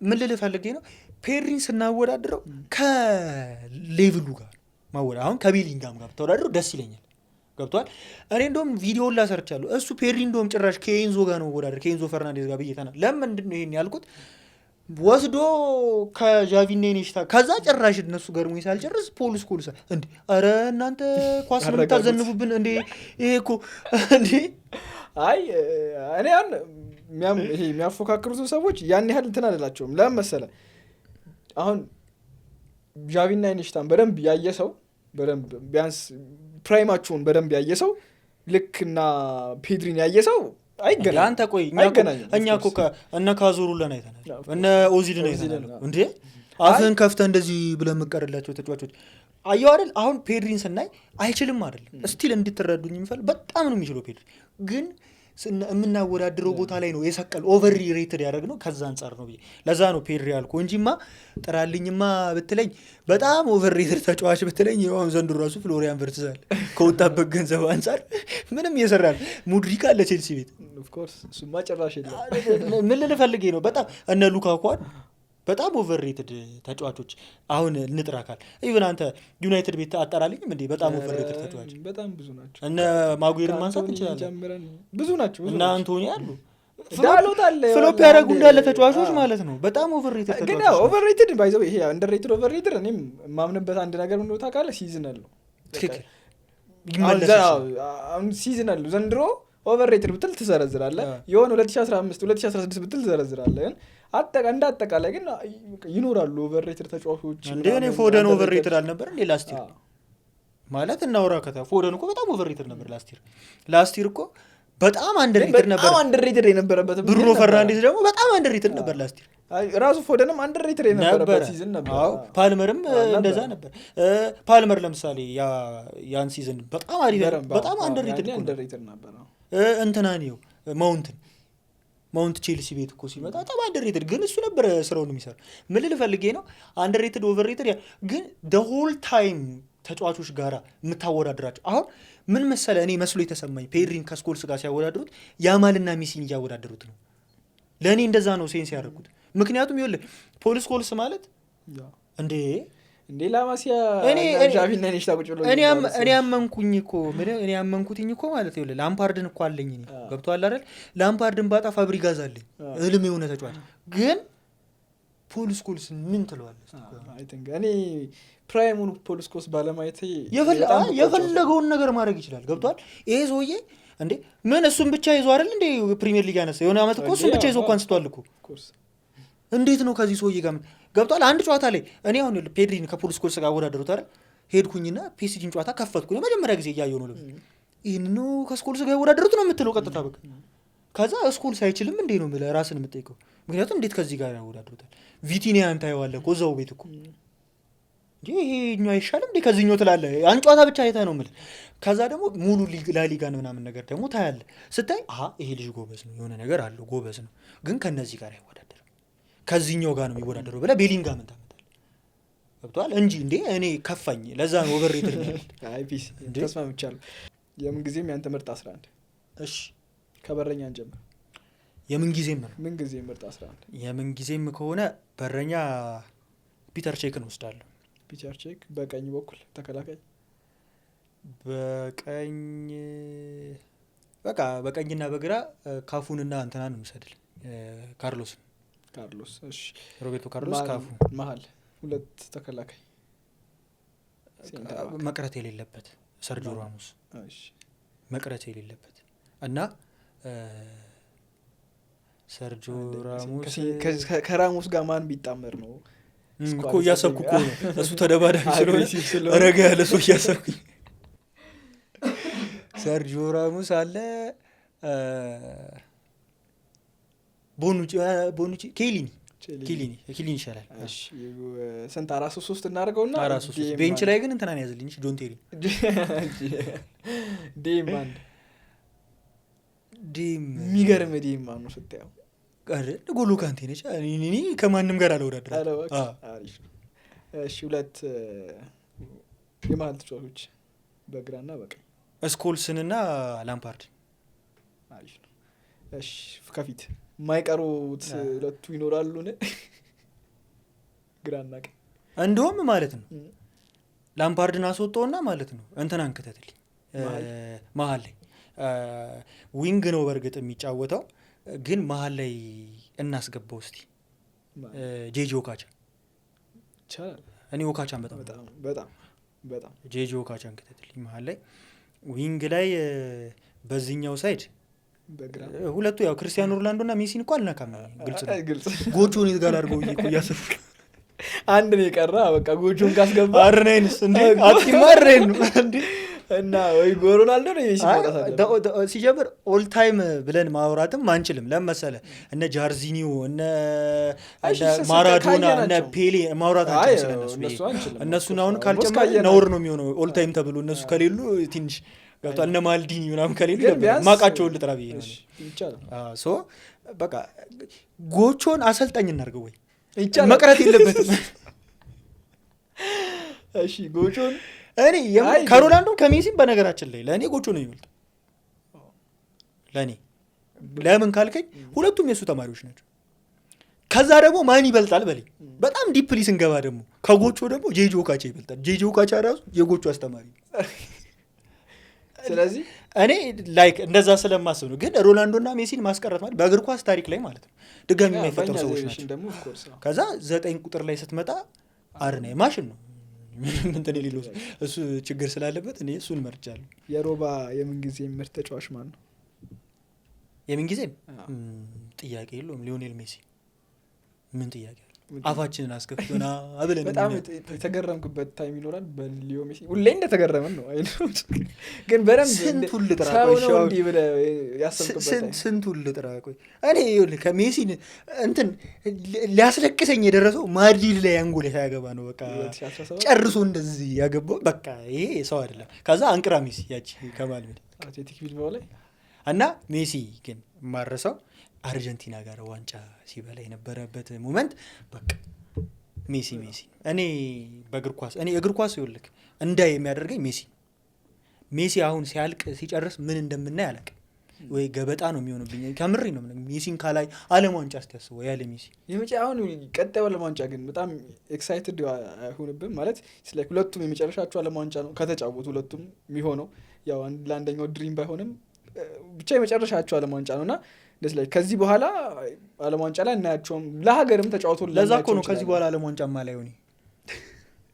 ምን ልል ፈልጌ ነው ፔድሪን ስናወዳድረው ከሌቭሉ ጋር ማወዳ አሁን ከቤሊንጋም ጋር ተወዳድረው ደስ ይለኛል ገብቷል። እኔ እንደውም ቪዲዮውን ላሰርቻለሁ እሱ ፔድሪ እንደውም ጭራሽ ከኤንዞ ጋር ነው ወዳደር ከኤንዞ ፈርናንዴዝ ጋር ብዬተናል። ለምንድን ነው ይሄን ያልኩት? ወስዶ ከዣቪና ኢኒየስታ ከዛ ጭራሽ እነሱ ገርሞኝ ሳልጨርስ ፖል ስኮልስ እንዴ! ኧረ እናንተ ኳስ ነው የምታዘንቡብን እንዴ? ይሄ እኮ እንዴ! አይ እኔ ይሄ የሚያፎካክሩት ሰዎች ያን ያህል እንትን አልላቸውም። ለምን መሰለህ? አሁን ዣቪና ኢኒየስታን በደንብ ያየ ሰው በደንብ ቢያንስ ፕራይማቸውን በደንብ ያየ ሰው ልክና ፔድሪን ያየ ሰው አይገናኝም። አንተ ቆይ እኛ እኮ እነ ካዞሩለን አይተናል፣ እነ ኦዚልን አይተናል። እንዴ አፍህን ከፍተህ እንደዚህ ብለህ የምትቀርላቸው ተጫዋቾች አየሁ አይደል? አሁን ፔድሪን ስናይ አይችልም አይደለም፣ ስቲል እንድትረዱኝ የሚፈልግ በጣም ነው የሚችለው ፔድሪ። ግን የምናወዳድረው ቦታ ላይ ነው የሰቀል ኦቨር ሬትድ ያደረግነው ከዛ አንጻር ነው ብዬ ለዛ ነው ፔድሪ ያልኩ እንጂማ ጥራልኝማ ብትለኝ በጣም ኦቨር ሬትድ ተጫዋች ብትለኝ አሁን ዘንድሮ ራሱ ፍሎሪያን ቨርትዝ አለ ከወጣበት ገንዘብ አንጻር ምንም እየሰራል። ሙድሪክ አለ ቼልሲ ቤት ኦፍኮርስ እሱማ ጭራሽ የለም። ምን ልፈልጌ ነው በጣም እነ ሉካኳን በጣም ኦቨር ሬትድ ተጫዋቾች አሁን እንጥራ ካል ኢቭን አንተ ዩናይትድ ቤት አጠራልኝም እንዴ በጣም ኦቨር ሬትድ ተጫዋች በጣም ብዙ ናቸው። እነ ማጉዌርን ማንሳት እንችላለን። ብዙ ናቸው። እና አንቶኒ አሉ ዳሎት አለ ፍሎፕ ያደረጉ እንዳለ ተጫዋቾች ማለት ነው። በጣም ኦቨር ሬትድ ተጫዋቾች ግን ኦቨር ሬትድ ባይዘው ይሄ አንደር ሬትድ ኦቨር ሬትድ እኔም ማምንበት አንድ ነገር ምን ነው ታውቃለህ? ሲዝናል ነው ትክክል ይመለሳል። ሲዝናል ነው ዘንድሮ ኦቨር ሬትድ ብትል ትዘረዝራለህ። የሆነ 2015 2016 ብትል ትዘረዝራለህ። እንደ አጠቃላይ ግን ይኖራሉ ኦቨር ሬትድ ተጫዋቾች። እንደ እኔ ፎደን ኦቨር ሬትድ አልነበር እንዴ ላስት ይር ማለት እናውራ ፎደን እኮ በጣም ኦቨር ሬትድ ነበር ላስት ይር እኮ በጣም አንደር ሬትድ ነበር። በጣም አንደር ሬትድ የነበረበት ብሩኖ ፈርናንዴዝ ደግሞ በጣም አንደር ሬትድ ነበር ላስት ይር። ራሱ ፎደንም አንደር ሬትድ የነበረበት ሲዝን ነበር። አዎ ፓልመርም እንደዛ ነበር። ፓልመር ለምሳሌ ያን ሲዝን በጣም አሪፍ በጣም አንደር ሬትድ ነበር። እንትና ነው ማውንት ቼልሲ ቤት እኮ ሲመጣ በጣም አንደር ሬትድ ግን እሱ ነበር ስራውን የሚሰራ። ምን ልል ፈልጌ ነው አንደር ሬትድ ኦቨር ሬትድ ግን the whole time ተጫዋቾች ጋራ የምታወዳድራቸው አሁን ምን መሰለ እኔ መስሎ የተሰማኝ ፔድሪን ከስኮልስ ጋር ሲያወዳድሩት ያማልና ሜሲን እያወዳደሩት ነው። ለእኔ እንደዛ ነው ሴንስ ያደረኩት። ምክንያቱም ይኸውልህ ፖል ስኮልስ ማለት እንዴ ላማሲያ ዣቪና ኢኒየስታ ቁጭ ብሎ እኔ ያመንኩትኝ እኮ ማለት ይኸውልህ ላምፓርድን እኮ አለኝ እኔ ገብቶሃል አይደል? ላምፓርድን ባጣ ፋብሪጋዝ አለኝ እልም የሆነ ተጫዋች ግን ፖል ስኮልስ ምን ትለዋለህ? አይ ቲንክ እኔ ፕራይሙን ፖል ስኮልስ ባለማየቴ የፈለገውን ነገር ማድረግ ይችላል። ገብቷል ይሄ ሰውዬ እንዴ ምን እሱን ብቻ ይዞ አይደል እንዴ ፕሪሚየር ሊግ ያነሳ የሆነ አመት እኮ እሱን ብቻ ይዞ እኮ አንስቷል እኮ። እንዴት ነው ከዚህ ሰውዬ ጋር ገብቷል? አንድ ጨዋታ ላይ እኔ አሁን ፔድሪን ከፖል ስኮልስ ጋር አወዳደሩት አይደል? ሄድኩኝና ፒኤስጂን ጨዋታ ከፈትኩኝ መጀመሪያ ጊዜ እያየሁ ነው። ይህን ነው ከስኮልስ ጋር ያወዳደሩት ነው የምትለው ቀጥታ በቃ። ከዛ ስኮልስ አይችልም እንዴ ነው የምልህ ራስን የምጠይቀው። ምክንያቱም እንዴት ከዚህ ጋር ያወዳደሩታል? ቪቲኒያን ታየዋለህ እኮ እዛው ቤት እኮ እንጂ ይሄኛው አይሻልም እንዴ ከዚህኛው ትላለህ። ያን ጨዋታ ብቻ አይተህ ነው የምልህ። ከዛ ደግሞ ሙሉ ላሊጋን ምናምን ነገር ደግሞ ታያለህ። ስታይ ይሄ ልጅ ጎበዝ ነው የሆነ ነገር አለው ጎበዝ ነው፣ ግን ከነዚህ ጋር አይወዳደርም ከዚህኛው ጋር ነው የሚወዳደረው ብለህ ቤሊንጋምን ታመጣለህ። ገብቶሃል እንጂ እንዴ እኔ ከፋኝ። ለዛ ነው ኦቨር ሬትድ ነው። አይ ፒስ ተስማምቻለሁ። የምን ጊዜም ያንተ ምርጥ 11 እሺ ከበረኛ እንጀምር። የምን ጊዜም ነው ምን ጊዜም ምርጥ 11 የምን ጊዜም ከሆነ በረኛ ፒተር ቼክን ወስዳለሁ። ፒተር ቼክ በቀኝ በኩል ተከላካይ በቀኝ በቃ በቀኝና በግራ ካፉንና እንትናን እንውሰድል ካርሎስ። እሺ ሮቤርቶ ካርሎስ ካፉ መሀል ሁለት ተከላካይ መቅረት የሌለበት ሰርጂዮ ራሞስ መቅረት የሌለበት እና ሰርጂዮ ራሞስ ከራሞስ ጋር ማን ቢጣመር ነው እኮ እያሰብኩ እኮ ነው። እሱ ተደባዳቢ ስለሆነ ረጋ ያለ ሰው እያሰብኩኝ ሰርጂዮ ራሞስ አለ ቦኑቺ ኬሊኒ ይሻላል። እሺ ስንት 4-3 እናደርገውና 4-3 ቤንች ላይ ግን እንትናን ያዘልኝ ጆን ቴሪ ዲም የሚገርም ዲም ማን ነው ስታየው ጎሎ ካንቴ ነች። እኔ ከማንም ጋር አልወዳደርም። አሪፍ ነው። እሺ ሁለት የመሀል ተጫዋቾች በግራና በቀኝ ስኮልስንና ላምፓርድ አሪፍ ነው። እሺ ከፊት የማይቀሩት ሁለቱ ይኖራሉ ግራና ቀኝ እንደውም ማለት ነው ላምፓርድን አስወጣውና ማለት ነው እንትናን ክተትልኝ መሀል ላይ ዊንግ ነው በእርግጥ የሚጫወተው ግን መሀል ላይ እናስገባው እስቲ ጄጂ ኦካቻ ይቻላል። እኔ ኦካቻን በጣም ጄጂ ኦካቻን ከተትልኝ መሀል ላይ ዊንግ ላይ በዚህኛው ሳይድ ሁለቱ ያው ክርስቲያኖ ሮናልዶ እና ሜሲን እኮ አልነካም ግልጽ ጎጆን ይዝጋል አድርገው እያሰፉ አንድ ነው የቀራ በቃ ጎጆን ካስገባ አርነንስ እንዴ አትማረን እንዴ እና ወይ ሮናልዶ ነው ሜሲ ማለት ሲጀምር ኦል ታይም ብለን ማውራትም አንችልም ለምሳሌ እነ ጃርዚኒዮ እነ ማራዶና እነ ፔሌ ማውራት አንችልም እነሱን አሁን ካልጨመረ ነውር ነው የሚሆነው ኦል ታይም ተብሎ እነሱ ከሌሉ ትንሽ ገብቷል እነ ማልዲኒ ምናምን ከሌሉ ማቃቸውን ልጥራ ብዬ ነው ይቻላል ሶ በቃ ጎቾን አሰልጣኝ እናድርገው ወይ መቅረት የለበትም እሺ ጎቾን እኔ ከሮናልዶ ከሜሲም በነገራችን ላይ ለእኔ ጎቾ ነው የሚበልጥ ለእኔ ለምን ካልከኝ ሁለቱም የእሱ ተማሪዎች ናቸው ከዛ ደግሞ ማን ይበልጣል በለኝ በጣም ዲፕሊ ስንገባ ደግሞ ከጎቾ ደግሞ ጄጂ ኦካቻ ይበልጣል ጄጂ ኦካቻ ራሱ የጎቾ አስተማሪ ስለዚህ እኔ ላይክ እንደዛ ስለማስብ ነው ግን ሮናልዶና ሜሲን ማስቀረት ማለት በእግር ኳስ ታሪክ ላይ ማለት ነው ድጋሚ የማይፈጠሩ ሰዎች ናቸው ከዛ 9 ቁጥር ላይ ስትመጣ አርነ ማሽን ነው ምንም እንትን የሌለው እሱ ችግር ስላለበት እኔ እሱን መርጫለሁ የሮባ የምንጊዜ ምርጥ ተጫዋች ማን ነው የምንጊዜ ጥያቄ የለውም ሊዮኔል ሜሲ ምን ጥያቄ አፋችንን አስከፍቶና አብለን በጣም የተገረምኩበት ታይም ይኖራል በሊዮ ሜሲ ሁሌ እንደተገረመን ነው አይኖች ግን በደንብ ስንቱን ልጥራ ቆይ እንዲ ብለ ያሰብኩበት ስንቱን ልጥራ ቆይ እኔ ይኸውልህ ከሜሲን እንትን ሊያስለቅሰኝ የደረሰው ማድሪድ ላይ አንጎል ያገባ ነው በቃ ጨርሶ እንደዚህ ያገባው በቃ ይሄ ሰው አይደለም ከዛ አንቅራ ሜሲ ያቺ ከማል ሜዳ አትሌቲክ ቢልባኦ ላይ እና ሜሲ ግን ማረሰው አርጀንቲና ጋር ዋንጫ ሲበላ የነበረበት ሞመንት በቃ ሜሲ እኔ በእግር ኳስ እኔ እግር ኳስ ይወልክ እንዳይ የሚያደርገኝ ሜሲ አሁን ሲያልቅ ሲጨርስ ምን እንደምናይ አላውቅም ወይ ገበጣ ነው የሚሆንብኝ ከምሬ ነው ሜሲን ካላይ ዓለም ዋንጫ አስተያስበው ያለ ሜሲ የመጨ አሁን ቀጣዩ ዓለም ዋንጫ ግን በጣም ኤክሳይትድ አይሆንብም ማለት ስለ ሁለቱም የመጨረሻቸው ዓለም ዋንጫ ነው ከተጫወቱ ሁለቱም የሚሆነው ያው ለአንደኛው ድሪም ባይሆንም ብቻ የመጨረሻቸው ዓለም ዋንጫ ነውና ደስ ላይ ከዚህ በኋላ ዓለም ዋንጫ ላይ እናያቸውም ለሀገርም ተጫውቶ ለዛ እኮ ነው ከዚህ በኋላ ዓለም ዋንጫ ማላይ ሆኔ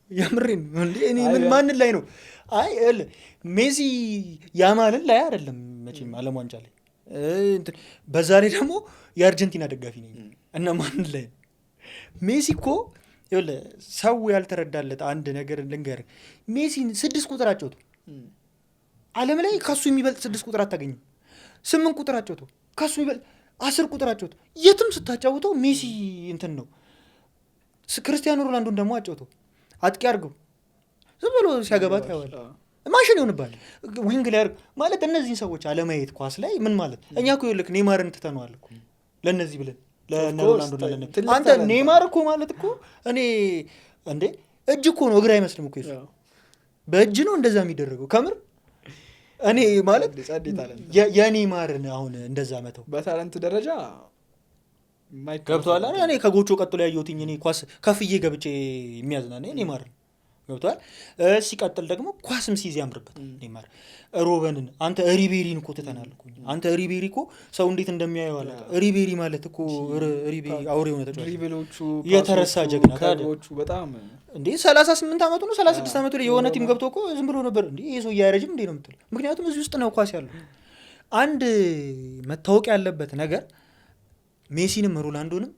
ያምሬን እኔ ምን ማን ላይ ነው አይ ሜሲ ያማልን ላይ አይደለም መቼም ዓለም ዋንጫ ላይ በዛ ላይ ደግሞ የአርጀንቲና ደጋፊ ነኝ እና ማን ላይ ሜሲ እኮ ይኸውልህ ሰው ያልተረዳለት አንድ ነገር ልንገር ሜሲን 6 ቁጥር አጫውቶ ዓለም ላይ ከሱ የሚበልጥ 6 ቁጥር አታገኝም 8 ቁጥር አጫውቶ ከሱ ይበል 10 ቁጥር አጫውቶ የትም ስታጫውተው ሜሲ እንትን ነው ክርስቲያኖ ሮናልዶን ደግሞ አጫውተው አጥቂ አድርገው ዝም ብሎ ሲያገባት ያዋል ማሽን ይሆንባል ዊንግ ላይ ማለት እነዚህን ሰዎች አለማየት ኳስ ላይ ምን ማለት እኛ እኮ ይልክ ኔይማርን ትተነዋል እኮ ለነዚህ ብለን ለሮናልዶ ለነዚህ አንተ ኔይማር እኮ ማለት እኮ እኔ እንዴ እጅ እኮ ነው እግር አይመስልም እኮ ይሱ በእጅ ነው እንደዛ የሚደረገው ከምር እኔ ማለት የኔይማርን አሁን እንደዛ መተው በታለንት ደረጃ ገብቷል እኔ ከጎቾ ቀጥሎ ያየሁትኝ እኔ ኳስ ከፍዬ ገብቼ የሚያዝናናኝ ኔይማር ገብቷል ሲቀጥል ደግሞ ኳስም ሲይዝ ያምርበት ኔይማር ሮበንን አንተ ሪቤሪን እኮ ትተናል እኮ አንተ ሪቤሪ እኮ ሰው እንዴት እንደሚያየው አለ ሪቤሪ ማለት እኮ ሪቤሪ አውሬ ሆነ ተጫዋች ሪቤሎቹ የተረሳ ጀግና ታዲያዎቹ በጣም እንዴ 38 አመቱ ነው 36 አመቱ ላይ የሆነ ቲም ገብቶ እኮ ዝም ብሎ ነበር እንዴ ይሄ ሰው ያረጅም እንዴ ነው የምትለው ምክንያቱም እዚህ ውስጥ ነው ኳስ ያለው አንድ መታወቅ ያለበት ነገር ሜሲንም ሮናልዶንም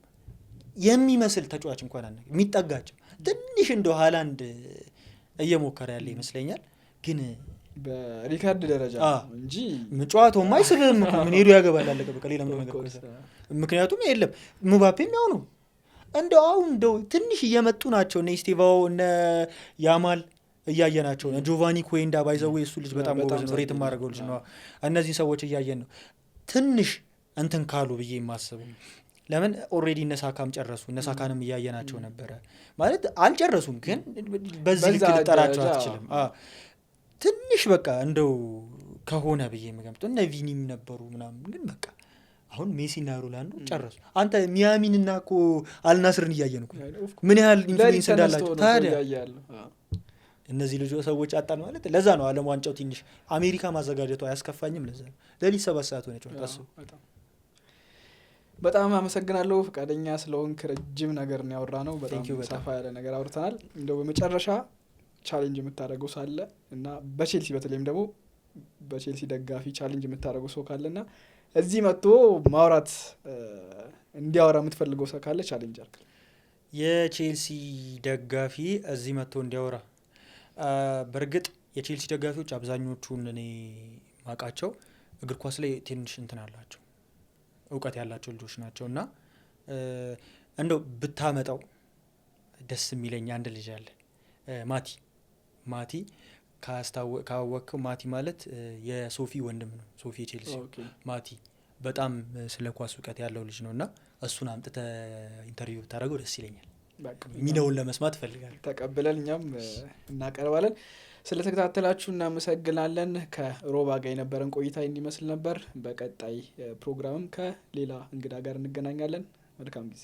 የሚመስል ተጫዋች እንኳን አለ የሚጠጋቸው ትንሽ እንደው ሃላንድ እየሞከረ ያለ ይመስለኛል ግን በሪካርድ ደረጃ እንጂ ምጫዋታው ማይስብም ምን ሄዱ ያገባል አለቀ በቃ ሌላ ምን ነገር ምክንያቱም የለም ሙባፔም ያው ነው እንደው አሁን እንደው ትንሽ እየመጡ ናቸው እነ ስቲቫው እነ ያማል እያየናቸው ነው ጆቫኒ ኮይንዳ ባይዘው እሱ ልጅ በጣም ጎበዝ ነው ሬት ማድረገው ልጅ ነው እነዚህ ሰዎች እያየን ነው ትንሽ እንትን ካሉ ብዬ የማስበው ለምን ኦሬዲ ነሳካም ጨረሱ ነሳካንም እያየናቸው ነበር ማለት አልጨረሱም ግን በዚህ ልክ ልጠራቸው አትችልም ትንሽ በቃ እንደው ከሆነ ብዬ የምገምተው እነ ቪኒም ነበሩ ምናምን ግን በቃ አሁን ሜሲና ሮናልዶ ጨረሱ አንተ ሚያሚንና እኮ አልናስርን እያየን እኮ ምን ያህል ኢንፍሉዌንስ እንዳላቸው ታዲያ እነዚህ ልጆች ሰዎች አጣን ማለት ለዛ ነው ዓለም ዋንጫው ትንሽ አሜሪካ ማዘጋጀቱ አያስከፋኝም። ለዛ ነው ለሊት 7 ሰዓት ሆነ ጨዋታ እሱ። በጣም አመሰግናለሁ ፈቃደኛ ስለሆንክ። ረጅም ነገር ነው ያወራነው፣ በጣም ሰፋ ያለ ነገር አውርተናል። እንደው በመጨረሻ ቻሌንጅ የምታደርገው ሳለ እና በቼልሲ በተለይም ደግሞ በቼልሲ ደጋፊ ቻሌንጅ የምታደርገው ሰው ካለና እዚህ መጥቶ ማውራት እንዲያወራ የምትፈልገው ሰው ካለ ቻሌንጅ አድርግ። የቼልሲ ደጋፊ እዚህ መጥቶ እንዲያወራ በእርግጥ የቼልሲ ደጋፊዎች አብዛኞቹን እኔ ማቃቸው እግር ኳስ ላይ ትንሽ እንትን አላቸው፣ እውቀት ያላቸው ልጆች ናቸው እና እንደው ብታመጣው ደስ የሚለኝ አንድ ልጅ አለ ማቲ ካወቅከው ማቲ ማለት የሶፊ ወንድም ነው። ሶፊ የቼልሲ ማቲ በጣም ስለ ኳስ እውቀት ያለው ልጅ ነው እና እሱን አምጥተህ ኢንተርቪው ብታደርገው ደስ ይለኛል። ሚናውን ለመስማት እፈልጋለሁ። ተቀብለን እኛም እናቀርባለን። ስለተከታተላችሁ እናመሰግናለን። ከሮባ ጋር የነበረን ቆይታ እንዲመስል ነበር። በቀጣይ ፕሮግራምም ከሌላ እንግዳ ጋር እንገናኛለን። መልካም ጊዜ።